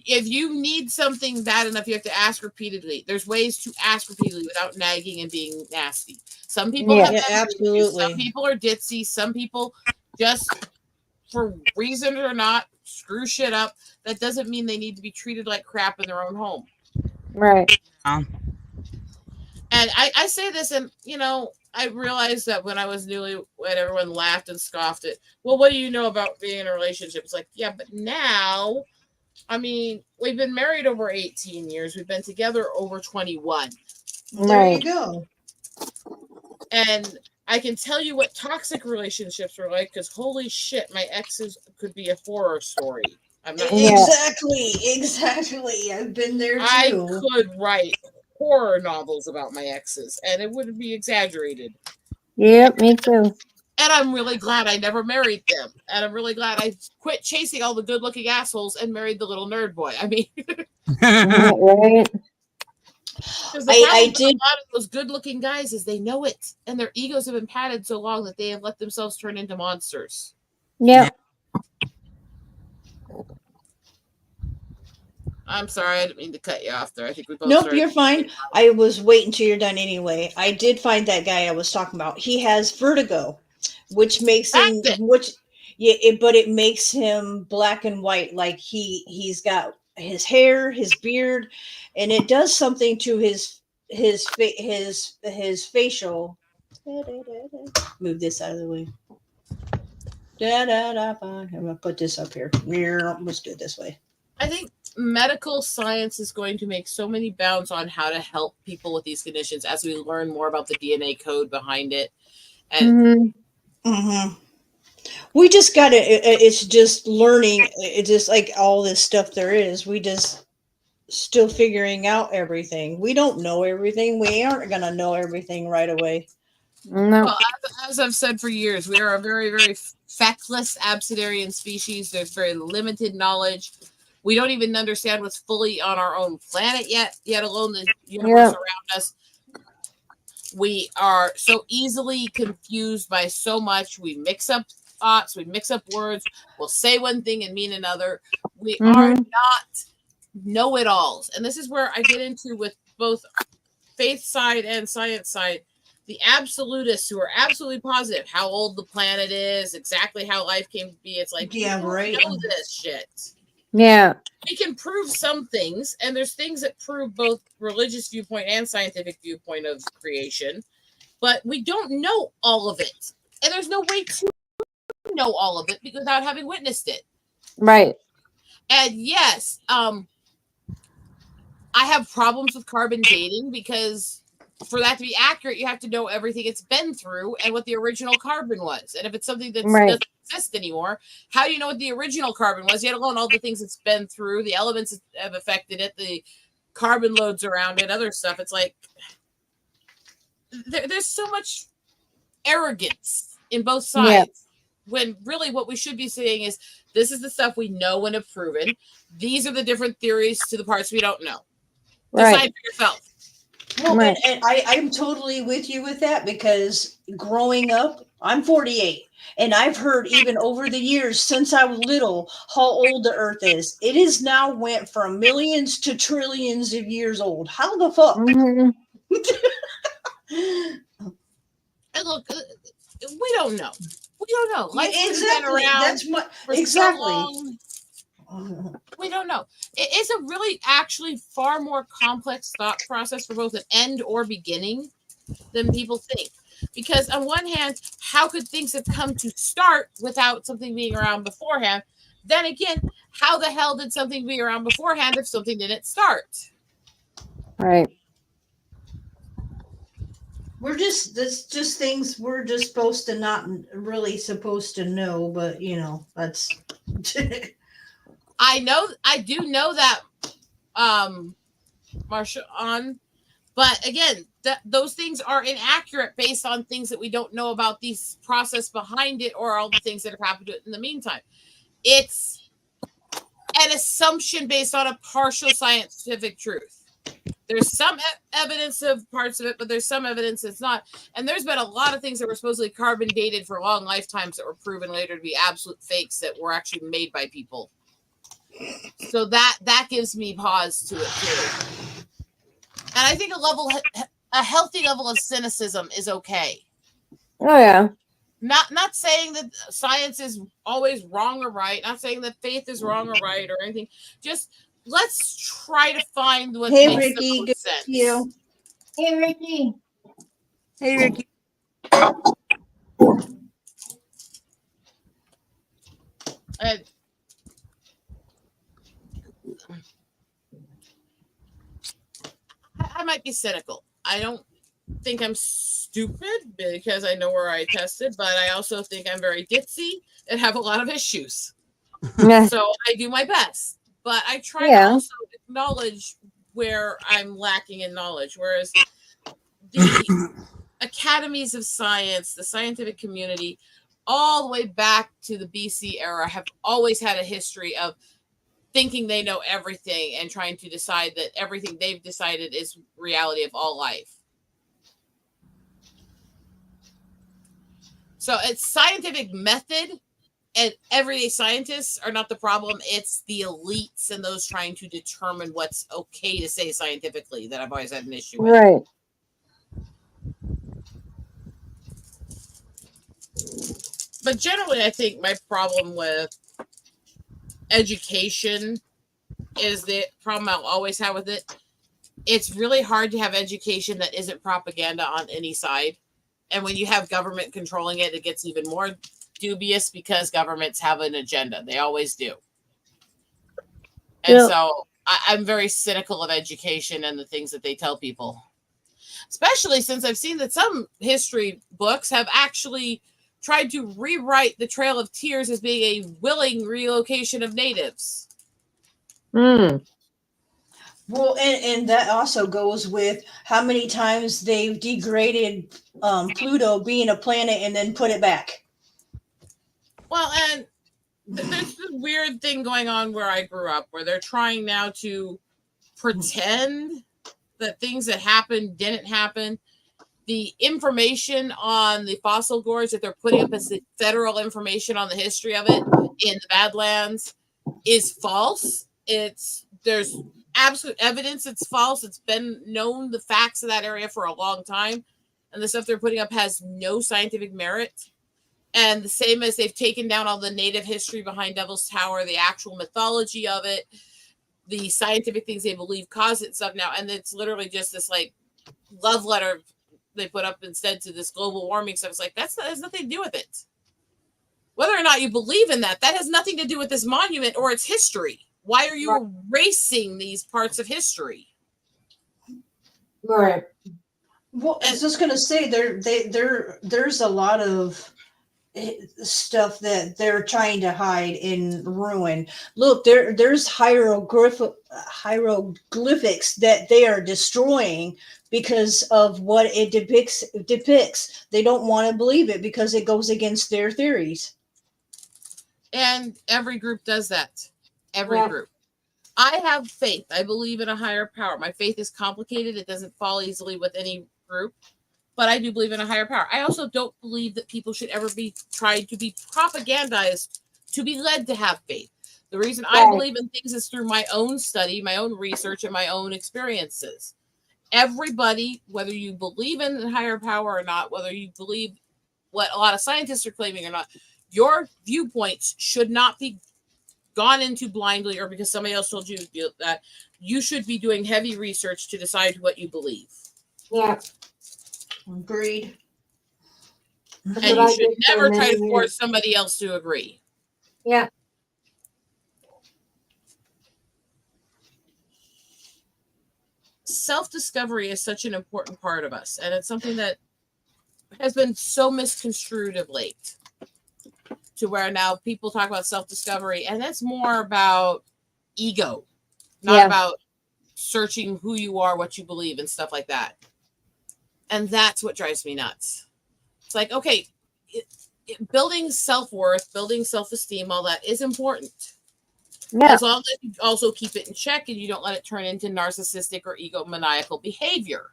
If you need something bad enough, you have to ask repeatedly. There's ways to ask repeatedly without nagging and being nasty. Some people
Yeah.
have
Yeah,
memory issues.
absolutely.
Some people are ditzy. Some people just, for reason or not, screw shit up. That doesn't mean they need to be treated like crap in their own home.
Right.
And I say this, and I realized that when I was newlywed, everyone laughed and scoffed at, "Well, what do you know about being in a relationship?" It's like, yeah, but now, I mean, we've been married over 18 years. We've been together over 21.
There
Right.
you go.
And I can tell you what toxic relationships are like, because holy shit, my exes could be a horror story. I'm not.
Yeah.
Exactly. I've been there
I
too.
could write horror novels about my exes, and it wouldn't be exaggerated.
Yep, me too.
And I'm really glad I never married them. And I'm really glad I quit chasing all the good-looking assholes and married the little nerd boy. I mean,
Right.
because the
I
problem with
did-
a lot of those good-looking guys is they know it, and their egos have been padded so long that they have let themselves turn into monsters.
Yep.
I'm sorry, I didn't mean to cut you off there. I think we both.
Nope,
started-
you're fine. I was waiting till you're done anyway. I did find that guy I was talking about. He has vertigo, which makes him
That's
but it makes him black and white. Like he's got his hair, his beard, and it does something to his facial. Move this out of the way. I'm gonna put this up here. Let's do it this way.
I think medical science is going to make so many bounds on how to help people with these conditions as we learn more about the DNA code behind it. And
Mm-hmm. We just got to, it's just learning. It's just like all this stuff there is. We just still figuring out everything. We don't know everything. We aren't going to know everything right away.
No.
well, as I've said for years, we are a very, very feckless absidarian species. There's very limited knowledge. We don't even understand what's fully on our own planet yet alone the universe around us. We are so easily confused by so much. We mix up thoughts, we mix up words, we'll say one thing and mean another. We are not know-it-alls. And this is where I get into with both faith side and science side. The absolutists who are absolutely positive how old the planet is, exactly how life came to be. It's like,
Yeah,
you
right.
know this shit.
Yeah.
We can prove some things, and there's things that prove both religious viewpoint and scientific viewpoint of creation, but we don't know all of it. And there's no way to know all of it without having witnessed it.
Right.
And yes, I have problems with carbon dating because for that to be accurate, you have to know everything it's been through and what the original carbon was. And if it's something that doesn't exist anymore, how do you know what the original carbon was, yet alone all the things it's been through, the elements that have affected it, the carbon loads around it, other stuff? It's like there's so much arrogance in both sides, when really what we should be saying is, this is the stuff we know and have proven. These are the different theories to the parts we don't know. Decide for yourself.
Well, and I'm totally with you with that, because growing up, I'm 48, and I've heard even over the years since I was little how old the Earth is. It is now went from millions to trillions of years old. How the fuck?
And look, we don't know. We don't know. Life has been
Exactly.
around
That's what
for so
exactly.
long. We don't know. It is a really actually far more complex thought process for both an end or beginning than people think. Because on one hand, how could things have come to start without something being around beforehand? Then again, how the hell did something be around beforehand if something didn't start?
Right.
That's just things we're just supposed to not really supposed to know, but you know, that's
I do know that, Marsha, but again, those things are inaccurate based on things that we don't know about the process behind it or all the things that have happened to it in the meantime. It's an assumption based on a partial scientific truth. There's some evidence of parts of it, but there's some evidence that's not. And there's been a lot of things that were supposedly carbon dated for long lifetimes that were proven later to be absolute fakes that were actually made by people. So that gives me pause to it too. And I think a healthy level of cynicism is okay.
Oh yeah.
Not saying that science is always wrong or right. Not saying that faith is wrong or right or anything. Just let's try to find what makes
Ricky,
the most sense.
you.
Hey Ricky.
Hey, Ricky.
I might be cynical. I don't think I'm stupid because I know where I tested, but I also think I'm very ditzy and have a lot of issues. So I do my best, but I try to also acknowledge where I'm lacking in knowledge. Whereas the academies of science, the scientific community, all the way back to the BC era, have always had a history of thinking they know everything and trying to decide that everything they've decided is reality of all life. So it's scientific method, and everyday scientists are not the problem. It's the elites and those trying to determine what's okay to say scientifically that I've always had an issue with.
Right.
But generally, I think my problem with education is the problem I'll always have with it. It's really hard to have education that isn't propaganda on any side. And when you have government controlling it, it gets even more dubious because governments have an agenda. They always do. And
Yeah.
so I'm very cynical of education and the things that they tell people, especially since I've seen that some history books have actually tried to rewrite the Trail of Tears as being a willing relocation of natives.
Mm.
Well, and that also goes with how many times they've degraded Pluto being a planet and then put it back.
Well, and there's this weird thing going on where I grew up where they're trying now to pretend that things that happened didn't happen. The information on the fossil gorge that they're putting up as the federal information on the history of it in the Badlands is false. There's absolute evidence it's false. It's been known the facts of that area for a long time, and the stuff they're putting up has no scientific merit. And the same as they've taken down all the native history behind Devil's Tower, the actual mythology of it, the scientific things they believe cause it stuff now, and it's literally just this like love letter they put up instead to this global warming stuff. It's like that has nothing to do with it. Whether or not you believe in that has nothing to do with this monument or its history. Why are you erasing these parts of history?
Right.
Well, I was just gonna say there's a lot of stuff that they're trying to hide and ruin. Look, there's hieroglyphics that they are destroying because of what it depicts. They don't want to believe it because it goes against their theories.
And every group does that. Every
Yeah.
group. I have faith. I believe in a higher power. My faith is complicated. It doesn't fall easily with any group, but I do believe in a higher power. I also don't believe that people should ever be tried to be propagandized to be led to have faith. The reason I
Right.
believe in things is through my own study, my own research, and my own experiences. Everybody, whether you believe in a higher power or not, whether you believe what a lot of scientists are claiming or not, your viewpoints should not be gone into blindly or because somebody else told you that. You should be doing heavy research to decide what you believe.
Yeah.
Agreed.
And
what
you
I
should
did for
never try to
many
force
years.
somebody else to agree.
Yeah.
Self-discovery is such an important part of us, and it's something that has been so misconstrued of late, to where now people talk about self-discovery, and that's more about ego, not
Yeah.
about searching who you are, what you believe, and stuff like that. And that's what drives me nuts. It's like, okay, building self-worth, building self-esteem, all that is important.
Yeah.
As long as you also keep it in check and you don't let it turn into narcissistic or egomaniacal behavior.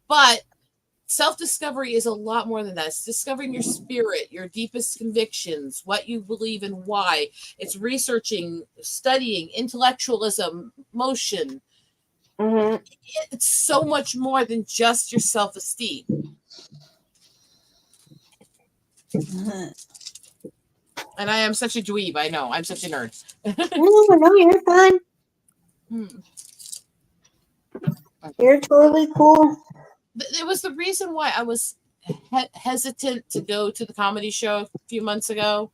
But self-discovery is a lot more than that. It's discovering your spirit, your deepest convictions, what you believe and why. It's researching, studying, intellectualism, motion.
Mm-hmm.
It's so much more than just your self-esteem. And I am such a dweeb. I know. I'm such a nerd.
No, you're fine. You're totally cool.
It was the reason why I was hesitant to go to the comedy show a few months ago,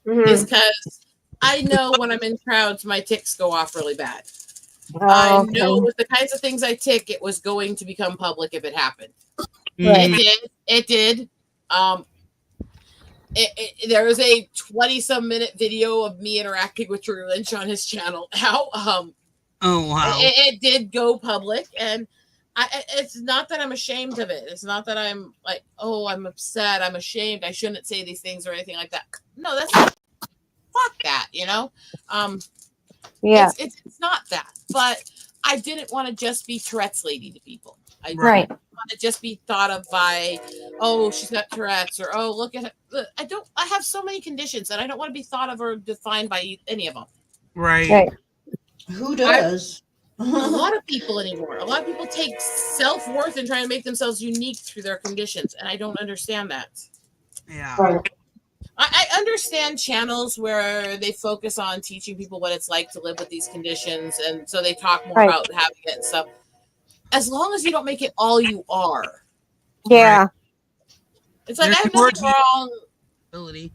is
Mm-hmm.
because I know when I'm in crowds, my ticks go off really bad.
Oh,
I
okay.
know with the kinds of things I tick, it was going to become public if it happened.
Right.
It did. There was a 20-some minute video of me interacting with Drew Lynch on his channel now.
Oh wow.
It did go public, and it's not that I'm ashamed of it. It's not that I'm like, oh, I'm upset, I'm ashamed, I shouldn't say these things or anything like that. No, that's not, fuck that, you know.
Yeah.
It's not that. But I didn't want to just be Tourette's lady to people. I
Right.
didn't want to just be thought of by, oh, she's got Tourette's, or oh, look at her. I have so many conditions, and I don't want to be thought of or defined by any of them.
Right.
Right.
Who does?
A lot of people anymore. A lot of people take self-worth and try to make themselves unique through their conditions, and I don't understand that.
Yeah.
Right.
I understand channels where they focus on teaching people what it's like to live with these conditions, and so they talk more
Right.
about having it and stuff. As long as you don't make it all you are.
Yeah.
It's like
There's
I have
more
nothing wrong
ability.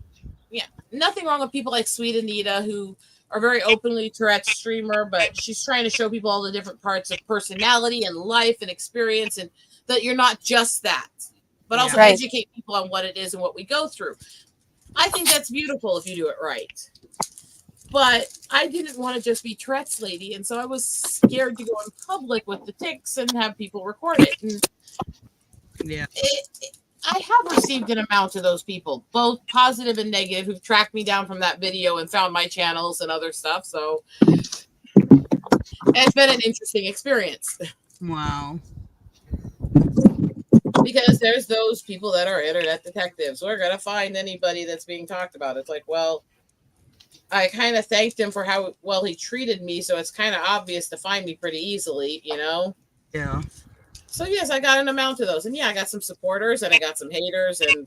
Nothing wrong with people like Sweet Anita who are very openly Tourette streamer, but she's trying to show people all the different parts of personality and life and experience, and that you're not just that, but also
Right.
educate people on what it is and what we go through. I think that's beautiful if you do it right. But I didn't want to just be Tourette's lady, and so I was scared to go in public with the tics and have people record it. And
Yeah.
I have received an amount of those people, both positive and negative, who've tracked me down from that video and found my channels and other stuff. So it's been an interesting experience
Wow.
because there's those people that are internet detectives. We're going to find anybody that's being talked about. It's like, well, I kind of thanked him for how well he treated me, so it's kind of obvious to find me pretty easily, you know?
Yeah.
So yes, I got an amount of those. And yeah, I got some supporters and I got some haters, and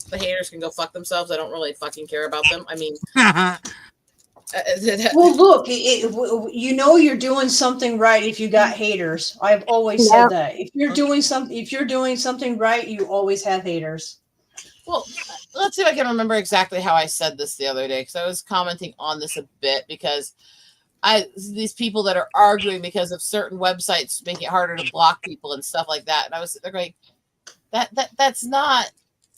the haters can go fuck themselves. I don't really fucking care about them. I mean,
Well, look, you know you're doing something right if you got haters. I've always
Yeah.
said that. If you're doing something right, you always have haters.
well, let's see if I can remember exactly how I said this the other day, because I was commenting on this a bit, because these people that are arguing because of certain websites make it harder to block people and stuff like that. And they're going, that's not,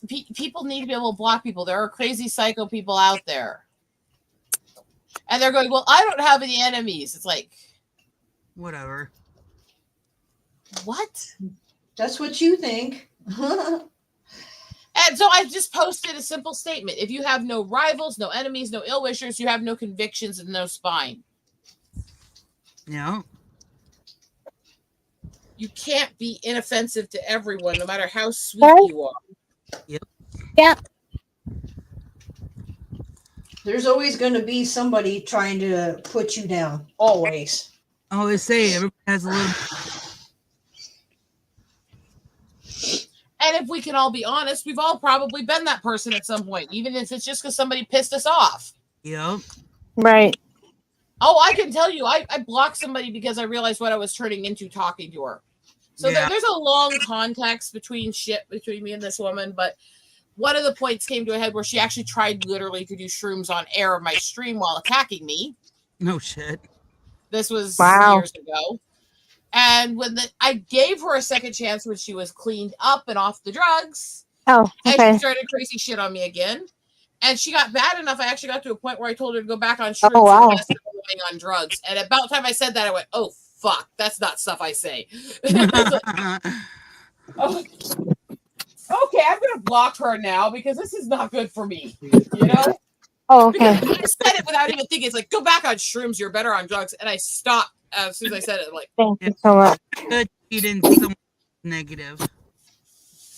people need to be able to block people. There are crazy psycho people out there. And they're going, well, I don't have any enemies. It's like,
Whatever.
what?
That's what you think.
And so I just posted a simple statement. If you have no rivals, no enemies, no ill wishers, you have no convictions and no spine.
Yeah.
You can't be inoffensive to everyone, no matter how sweet
Right.
you are.
Yeah.
There's always going to be somebody trying to put you down. Always.
I always say everybody has a little.
And if we can all be honest, we've all probably been that person at some point, even if it's just because somebody pissed us off.
Yep.
Right.
Oh, I can tell you, I blocked somebody because I realized what I was turning into talking to her. So
Yeah.
there's a long context between me and this woman, but one of the points came to a head where she actually tried literally to do shrooms on air of my stream while attacking me.
No shit.
This was
Wow.
years ago. And when I gave her a second chance when she was cleaned up and off the drugs,
Oh,
and
okay.
she started crazy shit on me again. And she got bad enough, I actually got to a point where I told her to go back on shrooms
Oh, wow.
and the rest of her going on drugs. And about time I said that, I went, oh, fuck, that's not stuff I say. Oh, okay, I'm going to block her now because this is not good for me. You know?
Oh,
Because
okay.
I said it without even thinking. It's like, go back on shrooms, you're better on drugs. And I stopped as soon as I said it. I'm like,
Thank you so much.
Good feed into someone negative.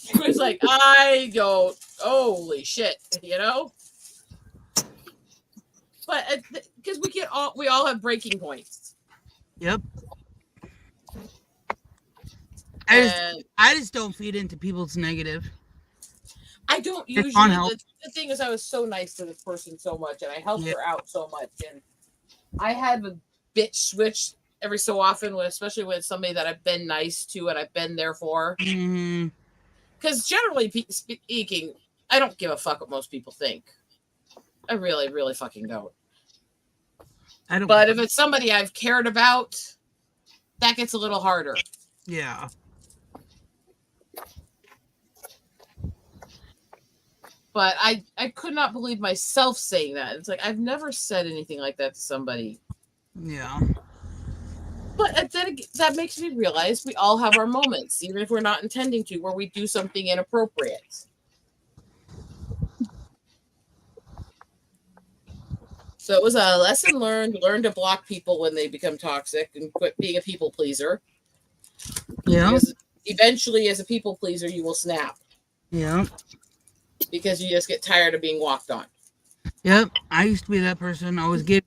she was like, I go, holy shit, you know? But because we all have breaking points.
Yep.
And
I just don't feed into people's negative.
I don't
It's
usually.
on help.
The thing is, I was so nice to this person so much, and I helped
Yeah.
her out so much, and I had a bitch switch every so often, especially when it's somebody that I've been nice to and I've been there for.
Mm-hmm.
Because generally speaking, I don't give a fuck what most people think. I really, really fucking don't.
I don't.
But if it's somebody I've cared about, that gets a little harder.
Yeah.
But I could not believe myself saying that. It's like, I've never said anything like that to somebody.
Yeah.
But then that makes me realize we all have our moments, even if we're not intending to, where we do something inappropriate. So it was a lesson learned. Learn to block people when they become toxic and quit being a people pleaser.
Yeah.
Because eventually, as a people pleaser, you will snap
Yeah.
because you just get tired of being walked on.
Yep. I used to be that person. Always give.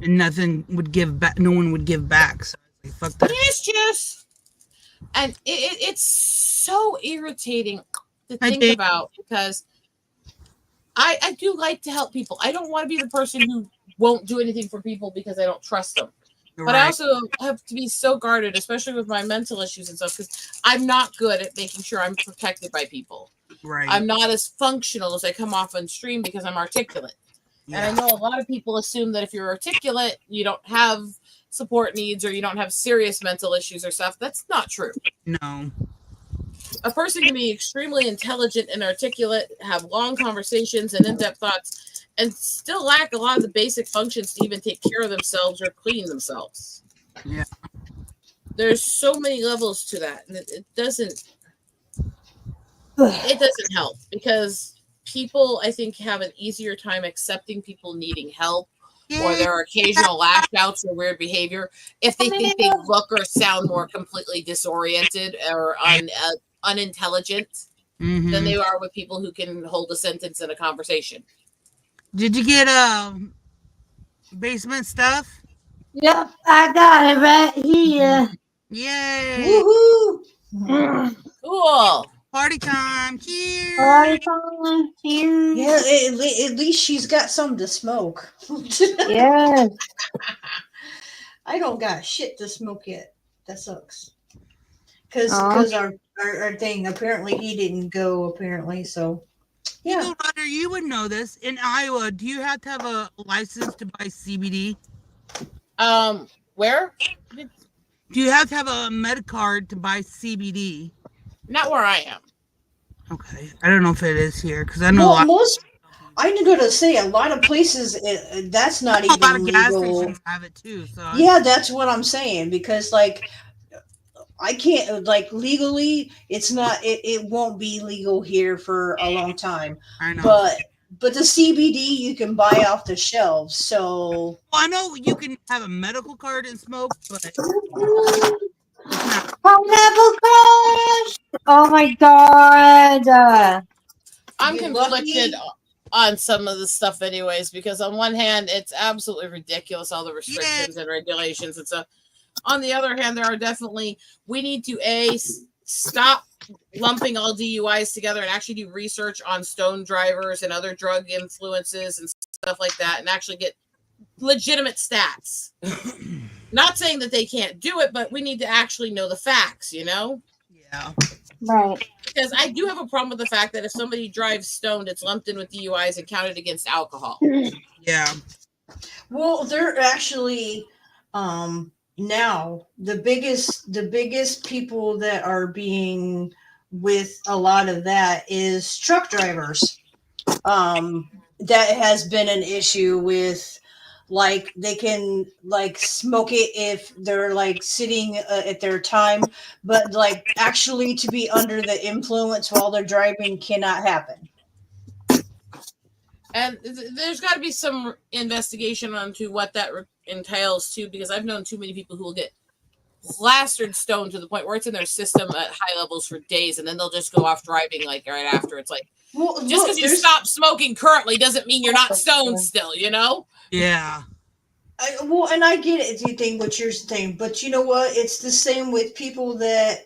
And nothing would give back. No one would give back. So I was like, fuck that.
Yes. And it's so irritating to
I
think
think-
about because I do like to help people. I don't want to be the person who won't do anything for people because I don't trust them. But I also have to be so guarded, especially with my mental issues and stuff, because I'm not good at making sure I'm protected by people.
Right.
I'm not as functional as I come off on stream because I'm articulate.
Yeah.
And I know a lot of people assume that if you're articulate, you don't have support needs or you don't have serious mental issues or stuff. That's not true.
No.
A person can be extremely intelligent and articulate, have long conversations and in-depth thoughts, and still lack a lot of the basic functions to even take care of themselves or clean themselves.
Yeah.
There's so many levels to that, and it doesn't help because people, I think, have an easier time accepting people needing help or their occasional lash outs or weird behavior if they think they look or sound more completely disoriented or unintelligent
Mhm.
than they are with people who can hold a sentence in a conversation.
Did you get basement stuff?
Yep, I got it right here.
Yay!
Woohoo!
Cool.
Party time! Cheers!
Party time. Cheers.
Yeah, at least she's got something to smoke.
Yes.
I don't got shit to smoke yet. That sucks. Because
Aw.
our thing, apparently he didn't go, apparently, so
You
yeah.
know, Roger, you would know this. In Iowa, do you have to have a license to buy CBD?
Where?
Do you have to have a med card to buy CBD?
Not where I am.
Okay, I don't know if it is here because I know
Well,
a lot.
most, I'm gonna say a lot of places, that's not
A lot
even
of gas
legal.
stations have it too. So
Yeah, that's what I'm saying, because like I can't, like, legally it's not, it won't be legal here for a long time,
I know.
but the CBD you can buy off the shelves, so
Well, I know you can have a medical card and smoke, but
Pineapple Crush. Oh my god.
I'm
You're
conflicted
lucky.
on some of the stuff anyways, because on one hand, it's absolutely ridiculous, all the restrictions and regulations and stuff. On the other hand, there are definitely, we need to stop lumping all DUIs together and actually do research on stone drivers and other drug influences and stuff like that and actually get legitimate stats. Not saying that they can't do it, but we need to actually know the facts, you know?
yeah.
Right.
Because I do have a problem with the fact that if somebody drives stoned, it's lumped in with DUIs and counted against alcohol.
Yeah.
well, they're actually now the biggest people that are being with a lot of that is truck drivers. That has been an issue with, like, they can like smoke it if they're like sitting at their time, but like actually to be under the influence while they're driving cannot happen.
And there's got to be some investigation onto what that entails too, because I've known too many people who will get plastered stoned to the point where it's in their system at high levels for days, and then they'll just go off driving like right after. It's like,
Well,
just
look,
because you
there's-
stop smoking currently doesn't mean you're not stoned still, you know?
Yeah.
and I get it, you think what you're saying, but you know what? It's the same with people that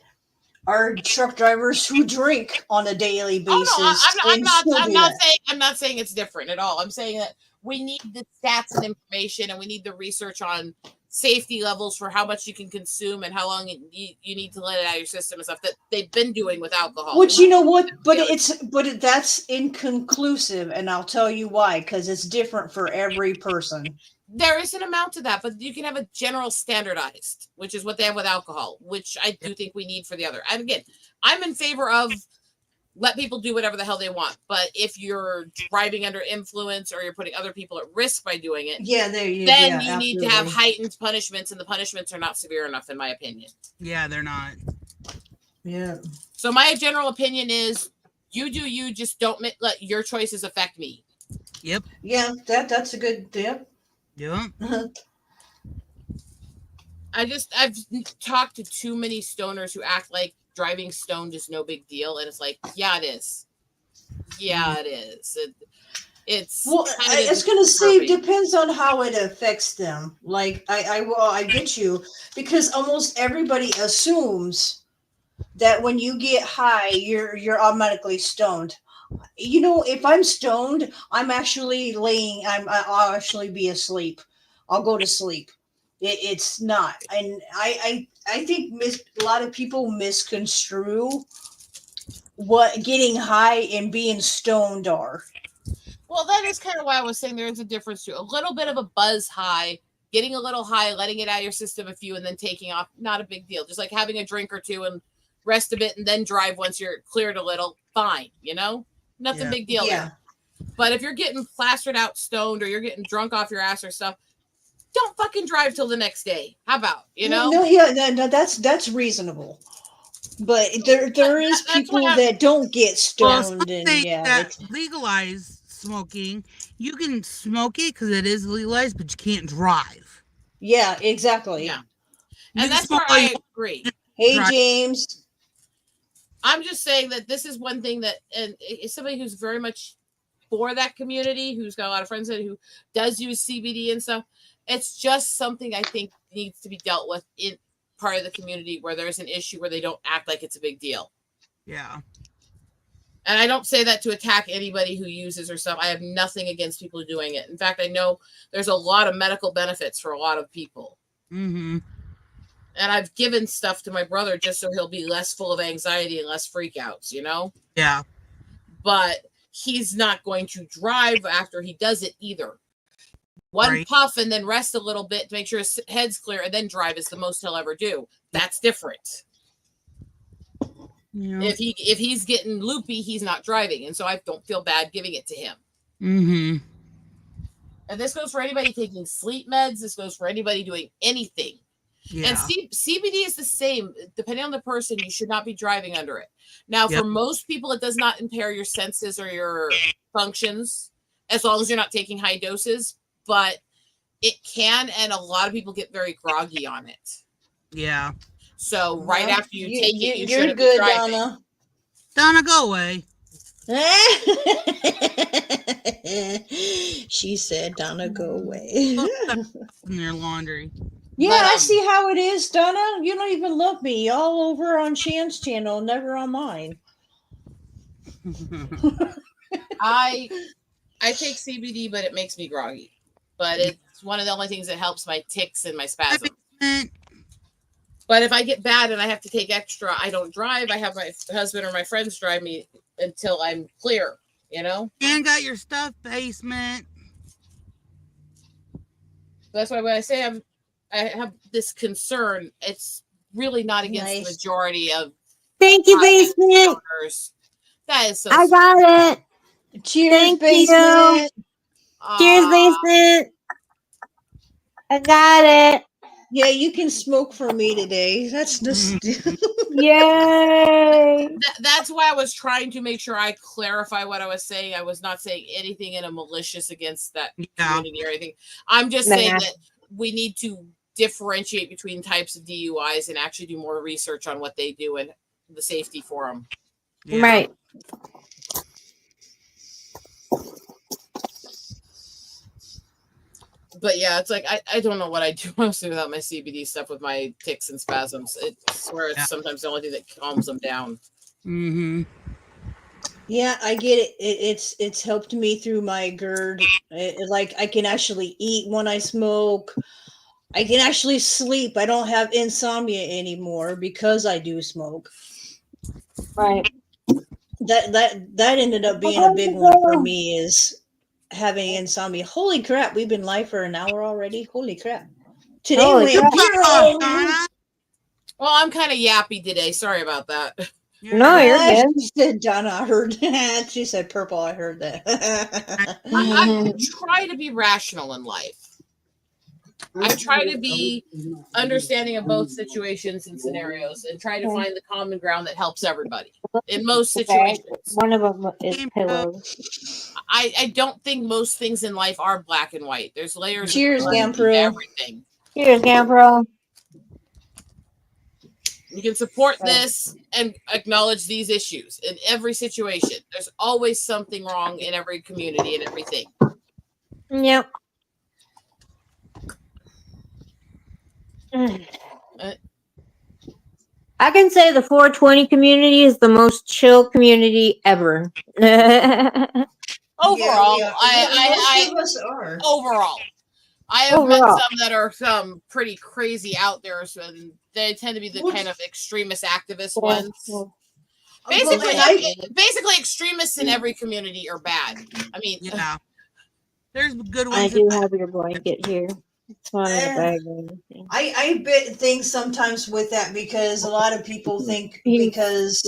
are truck drivers who drink on a daily basis.
Oh no,
and still do that.
I'm not saying it's different at all. I'm saying that we need the stats and information, and we need the research on safety levels for how much you can consume and how long you need to let it out of your system and stuff that they've been doing with alcohol.
Which, you know what? But that's inconclusive, and I'll tell you why. Because it's different for every person.
There is an amount to that, but you can have a general standardized, which is what they have with alcohol, which I do think we need for the other. And again, I'm in favor of let people do whatever the hell they want. But if you're driving under influence or you're putting other people at risk by doing it,
Yeah,
then you need to have heightened punishments, and the punishments are not severe enough, in my opinion.
Yeah, they're not.
Yeah.
So my general opinion is you do you, just don't let your choices affect me.
Yep.
Yeah, that's a good tip.
Yep.
I've talked to too many stoners who act like driving stoned is no big deal, and it's like, yeah, it is. Yeah, it is. It's
Well,
kind
I was
of
gonna say,
disturbing.
depends on how it affects them. Like, I get you, because almost everybody assumes that when you get high, you're automatically stoned. You know, if I'm stoned, I'll actually be asleep. I'll go to sleep. It's not, and I think a lot of people misconstrue what getting high and being stoned are.
Well, that is kind of why I was saying there is a difference too. A little bit of a buzz high, getting a little high, letting it out of your system a few, and then taking off. Not a big deal. Just like having a drink or two and rest a bit, and then drive once you're cleared a little. Fine, nothing
Yeah.
big deal.
Yeah.
There. But if you're getting plastered out, stoned, or you're getting drunk off your ass or stuff, don't fucking drive till the next day. How about
No, yeah, no, that's reasonable. But there is
That's
people
what
that don't get
Well, some
stoned, and
states
yeah,
that legalize smoking, you can smoke it because it is legalized, but you can't drive.
yeah, exactly.
Yeah.
You
And
can
that's
smoke
where
all
I
you-
agree.
Hey,
Right.
James.
I'm just saying that this is one thing that, and it's somebody who's very much for that community, who's got a lot of friends in it, who does use CBD and stuff. It's just something I think needs to be dealt with in part of the community where there's an issue where they don't act like it's a big deal.
Yeah.
And I don't say that to attack anybody who uses or stuff. I have nothing against people doing it. In fact, I know there's a lot of medical benefits for a lot of people.
Mm-hmm.
And I've given stuff to my brother just so he'll be less full of anxiety and less freakouts,
Yeah.
But he's not going to drive after he does it either. One
Right.
puff and then rest a little bit to make sure his head's clear and then drive is the most he'll ever do. That's different.
Yeah.
If he's getting loopy, he's not driving. And so I don't feel bad giving it to him.
Mm-hmm.
And this goes for anybody taking sleep meds. This goes for anybody doing anything.
Yeah.
And CBD is the same. Depending on the person, you should not be driving under it. Now,
Yep.
for most people, it does not impair your senses or your functions as long as you're not taking high doses. But it can, and a lot of people get very groggy on it.
Yeah.
So right
Well,
after you take it, you
you're
shouldn't be
good,
driving.
Donna.
Donna, go away.
She said, "Donna, go away."
In their laundry.
Yeah,
But,
I see how it is, Donna. You don't even love me. All over on Shan's channel, never on mine.
I take CBD, but it makes me groggy. But it's one of the only things that helps my tics and my spasms. But if I get bad and I have to take extra, I don't drive. I have my husband or my friends drive me until I'm clear,
And got your stuff basement.
That's why when I say I have this concern, it's really not against the
Nice.
majority of
Thank you, basement.
owners. That is so
I got it.
Cheers,
Thank you.
basement.
Cheers,
Aw.
basement. I got it.
Yeah, you can smoke for me today. That's just
Yay.
That's why I was trying to make sure I clarify what I was saying. I was not saying anything in a malicious against that
Yeah.
community or anything. I'm just
Nah.
saying that we need to differentiate between types of DUIs and actually do more research on what they do and the safety for them.
Yeah.
Right.
But yeah, it's like I don't know what I do mostly without my CBD stuff with my tics and spasms. I swear it's
Yeah.
sometimes the only thing that calms them down.
Mm-hmm.
Yeah, I get it. It's helped me through my GERD. Like I can actually eat when I smoke. I can actually sleep. I don't have insomnia anymore because I do smoke.
Right.
That ended up being a big one for me, is having insomnia. Holy crap, we've been live for an hour already. Holy crap. Today
Holy
went
crap.
Oh,
viral.
Donna.
Well, I'm kind of yappy today. Sorry about that.
No, you're
Yeah,
good.
she said, Donna, I heard that. She said purple, I heard that.
I try to be rational in life. I try to be understanding of both situations and scenarios and try to find the common ground that helps everybody in most
Okay.
situations.
One of them is pillows.
I don't think most things in life are black and white. There's layers of
Cheers,
complexity to
Gampro.
everything.
Cheers, Gampro.
You can support this and acknowledge these issues in every situation. There's always something wrong in every community and everything.
Yep. I can say the 420 community is the most chill community ever.
Overall,
most
I
of us are.
overall, I have met
Overall.
some that are some pretty crazy out there, so they tend to be the kind of extremist activist ones. Basically,
and
basically, extremists in every community are bad. I mean,
Yeah. There's good
I
ones.
do have your blanket here. It's not in the
Eh,
bag or anything.
I bit things sometimes with that because a lot of people think
He's
because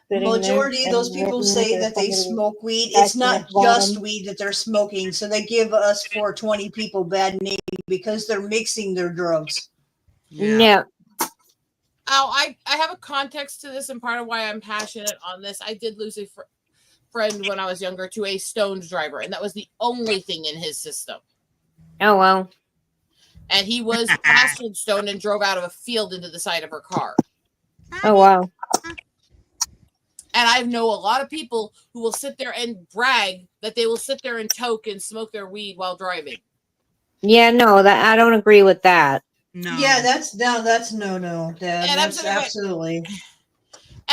sitting there
majority of those
and
people
written
say
there's
that they
somebody
smoke weed. It's
scratching
not
his
just
bottom.
weed that they're smoking. So they give us 420 people bad name because they're mixing their drugs.
Yeah.
Yeah.
I have a context to this, and part of why I'm passionate on this. I did lose a friend when I was younger to a stoned driver, and that was the only thing in his system.
Oh well.
And he was plastered stoned and drove out of a field into the side of her car.
Oh wow.
And I know a lot of people who will sit there and brag that they will sit there and toke and smoke their weed while driving.
Yeah, no, that I don't agree with that.
No.
Yeah, that's no. That's
I'm sitting there like,
absolutely.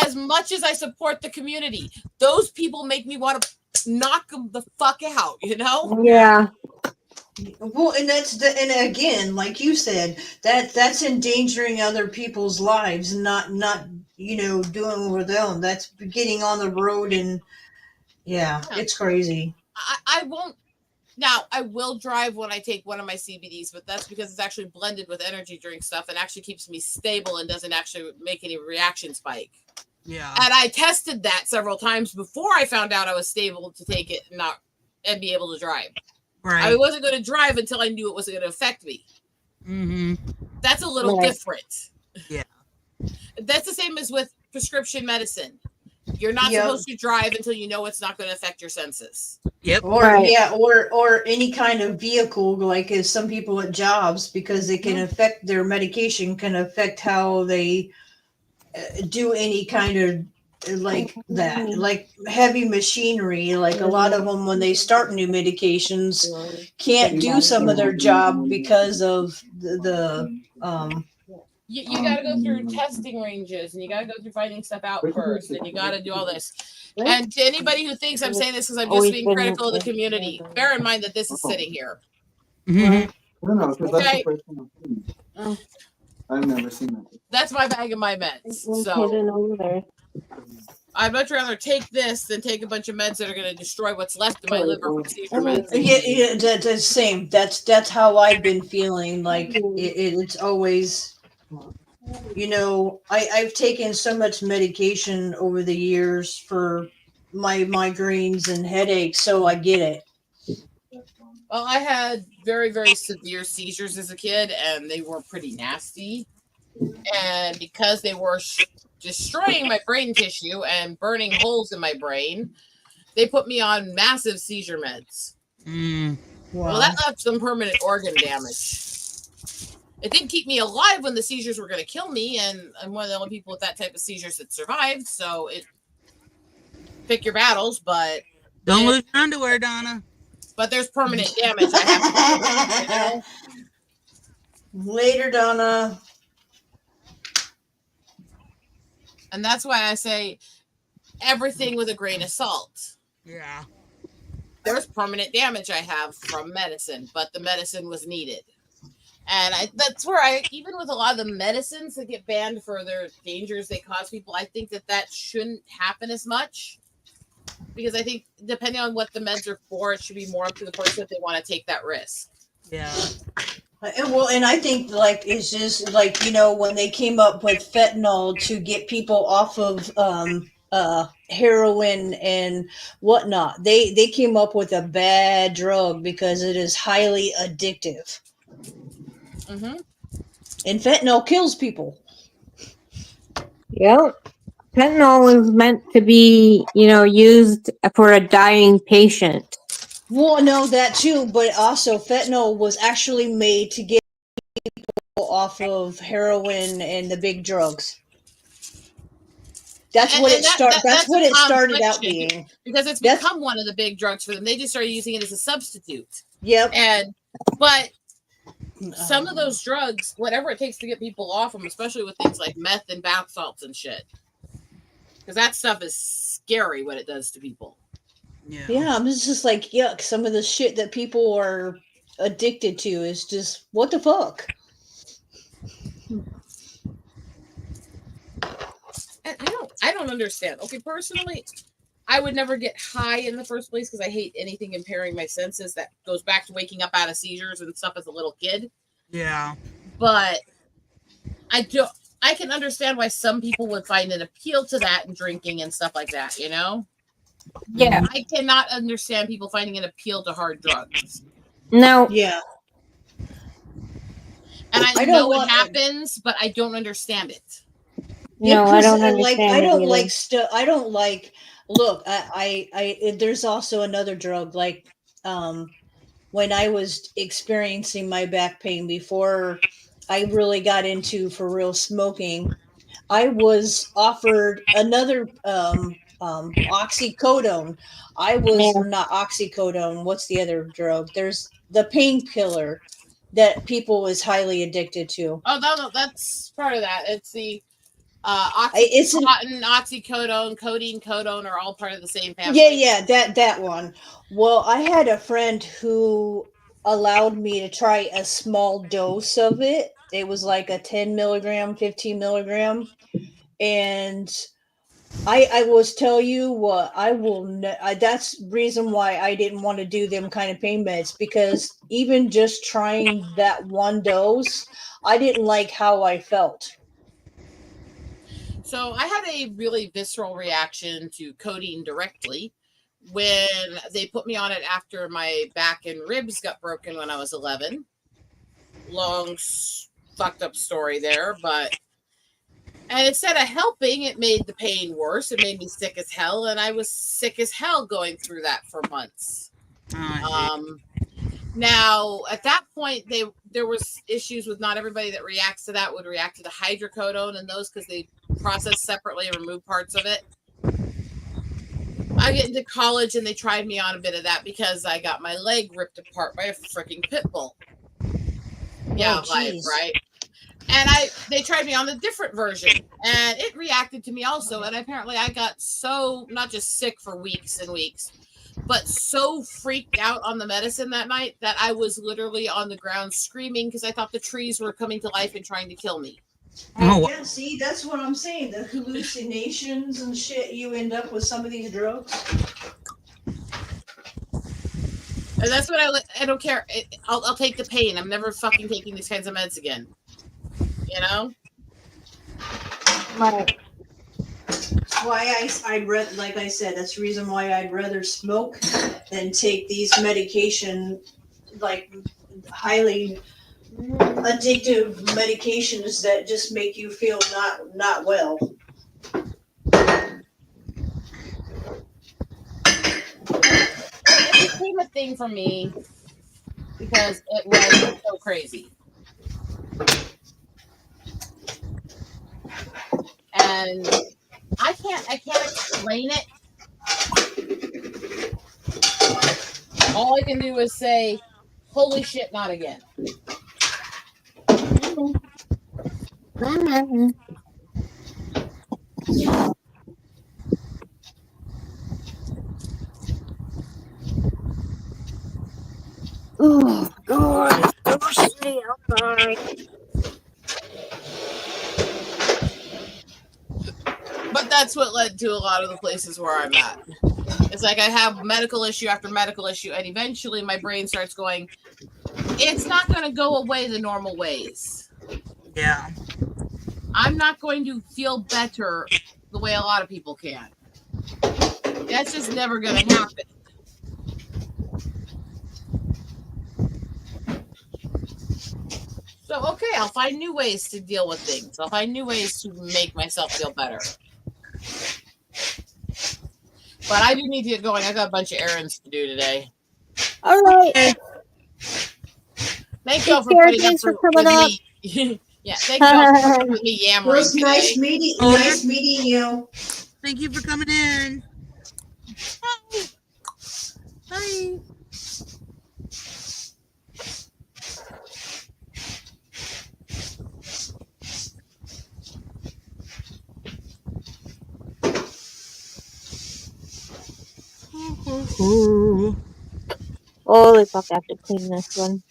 as much as I support the community, those people make me want to knock them the fuck out, you know?
Yeah.
Well, and and again, like you said, that's endangering other people's lives, not doing with them. That's getting on the road and yeah, it's crazy.
I won't. Now, I will drive when I take one of my CBDs, but that's because it's actually blended with energy drink stuff and actually keeps me stable and doesn't actually make any reaction spike.
Yeah.
And I tested that several times before I found out I was stable to take it and be able to drive.
Right.
I wasn't going to drive until I knew it wasn't going to affect me.
Mm-hmm.
That's a little
Right.
different.
Yeah.
That's the same as with prescription medicine. You're not
Yep.
supposed to drive until you know it's not going to affect your senses.
Yep.
Or
Right.
yeah, or any kind of vehicle, like as some people at jobs, because it can affect their medication, can affect how they do any kind of like that, like heavy machinery. Like a lot of them, when they start new medications, can't do some of their job because of the
You got to go through testing ranges and you got to go through finding stuff out first and you got to do all this. And to anybody who thinks I'm saying this because I'm just
Always
being
been
critical of the
with-
community, bear in mind that this is sitting here.
Mm-hmm.
No, no, because that's
Okay.
the first time I've seen it. I've never seen that.
That's my bag of my meds.
It's
So
hidden over there.
I'd much rather take this than take a bunch of meds that are going to destroy what's left of my liver from seizure meds.
yeah, that's the same. That's how I've been feeling. Like it's always, I've taken so much medication over the years for my migraines and headaches, so I get it.
Well, I had very, very severe seizures as a kid, and they were pretty nasty. And because they were destroying my brain tissue and burning holes in my brain, they put me on massive seizure meds.
Mm.
Well, that left some permanent organ damage. It didn't keep me alive when the seizures were going to kill me, and I'm one of the only people with that type of seizures that survived. So pick your battles, but
Don't lose your underwear, Donna.
there's permanent damage. I have to,
Later, Donna.
and that's why I say everything with a grain of salt.
Yeah.
There's permanent damage I have from medicine, but the medicine was needed. And that's where even with a lot of the medicines that get banned for their dangers they cause people, I think that shouldn't happen as much. Because I think depending on what the meds are for, it should be more up to the person if they want to take that risk.
Yeah.
And I think like it's just like when they came up with fentanyl to get people off of heroin and whatnot, they came up with a bad drug because it is highly addictive.
Mm-hmm.
And fentanyl kills people.
Yep. Fentanyl is meant to be, used for a dying patient.
Well, no, that too, but also fentanyl was actually made to get people off of heroin and the big drugs. That's what it started. That's what it started out being.
Because it's become one of the big drugs for them. They just started using it as a substitute.
Yep.
But some of those drugs, whatever it takes to get people off them, especially with things like meth and bath salts and shit, because that stuff is scary what it does to people.
Yeah, I'm just like, yuck. Some of the shit that people are addicted to is just, what the fuck?
And I don't understand. Okay, personally, I would never get high in the first place because I hate anything impairing my senses. That goes back to waking up out of seizures and stuff as a little kid.
Yeah.
But I can understand why some people would find an appeal to that and drinking and stuff like that, you know?
Yeah.
I cannot understand people finding an appeal to hard drugs.
No.
Yeah.
And I
don't
know it
want-
happens, but I don't understand it.
No, I
'cause,
don't
like
understand
I don't
it either.
like stuff. I don't like. Look, there's also another drug like when I was experiencing my back pain before I really got into for real smoking. I was offered another oxycodone. I was
Yeah.
not oxycodone. What's the other drug? There's the painkiller that people was highly addicted to.
Oh, no, that's part of that. It's the
It's an,
Oxycontin, oxycodone, codeine, codone are all part of the same family.
yeah, that one. Well, I had a friend who allowed me to try a small dose of it. It was like a 10 milligram, 15 milligram, and I was tell you what, I will. That's reason why I didn't want to do them kind of pain meds, because even just trying that one dose, I didn't like how I felt.
So I had a really visceral reaction to codeine directly when they put me on it after my back and ribs got broken when I was 11. Long, fucked up story there, and instead of helping, it made the pain worse. It made me sick as hell, and I was sick as hell going through that for months. Now, at that point, there was issues with not everybody that reacts to that would react to the hydrocodone and those because they process separately and remove parts of it. I get into college and they tried me on a bit of that because I got my leg ripped apart by a freaking pit bull. Yeah,
geez.
right. And they tried me on the different version, and it reacted to me also. And apparently, I got so not just sick for weeks and weeks, but so freaked out on the medicine that night that I was literally on the ground screaming because I thought the trees were coming to life and trying to kill me.
Oh,
Yeah, see, that's what I'm saying. The hallucinations and shit you end up with some of these drugs.
And that's what I don't care. I'll take the pain. I'm never fucking taking these kinds of meds again. You know?
Right.
Why I read, like I said, that's the reason why I'd rather smoke than take these medication, like highly addictive medications that just make you feel not well.
It became a thing for me because it was so crazy. And I can't explain it. All I can do is say, holy shit, not again.
Oh God, it's so shitty outside.
But that's what led to a lot of the places where I'm at. It's like I have medical issue after medical issue, and eventually my brain starts going, it's not going to go away the normal ways.
yeah.
I'm not going to feel better the way a lot of people can. That's just never going to happen. So, okay, I'll find new ways to deal with things. I'll find new ways to make myself feel better. But I do need to get going. I got a bunch of errands to do today.
All right.
Thank y'all for
Sarah,
putting up
thanks for
with
coming up.
me. Yeah, thank y'all for putting up with me
It
yammering
was
today.
nice meeting you.
Thank you for coming in. Bye. Bye.
Holy fuck, I have to clean this one.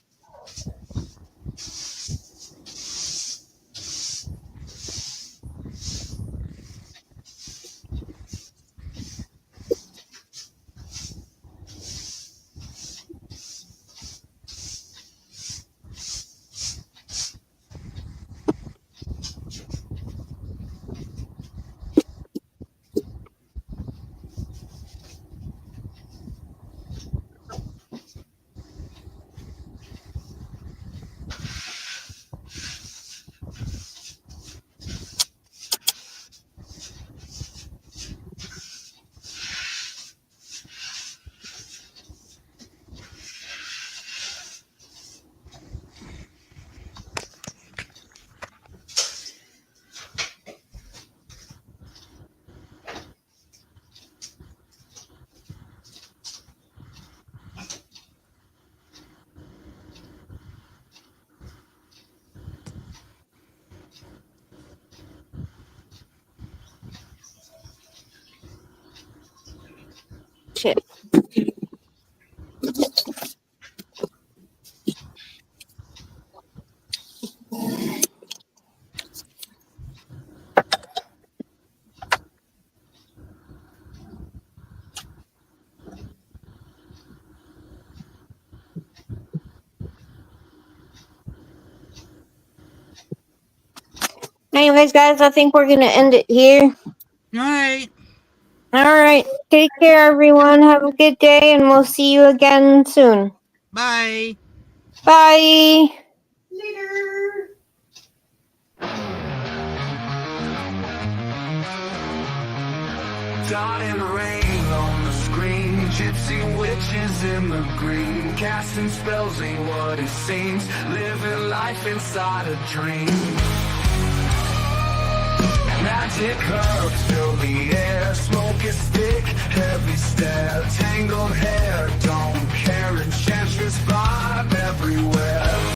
Anyways, guys, I think we're gonna end it here.
All right.
All right. Take care, everyone. Have a good day, and we'll see you again soon.
Bye.
Bye.
Later.
Dying rain on the screen, gypsy witches in the green, casting spells ain't what it seems, living life inside a dream. Magic herbs fill the air, smoke is thick, heavy stare, tangled hair, don't care, enchantress vibe everywhere.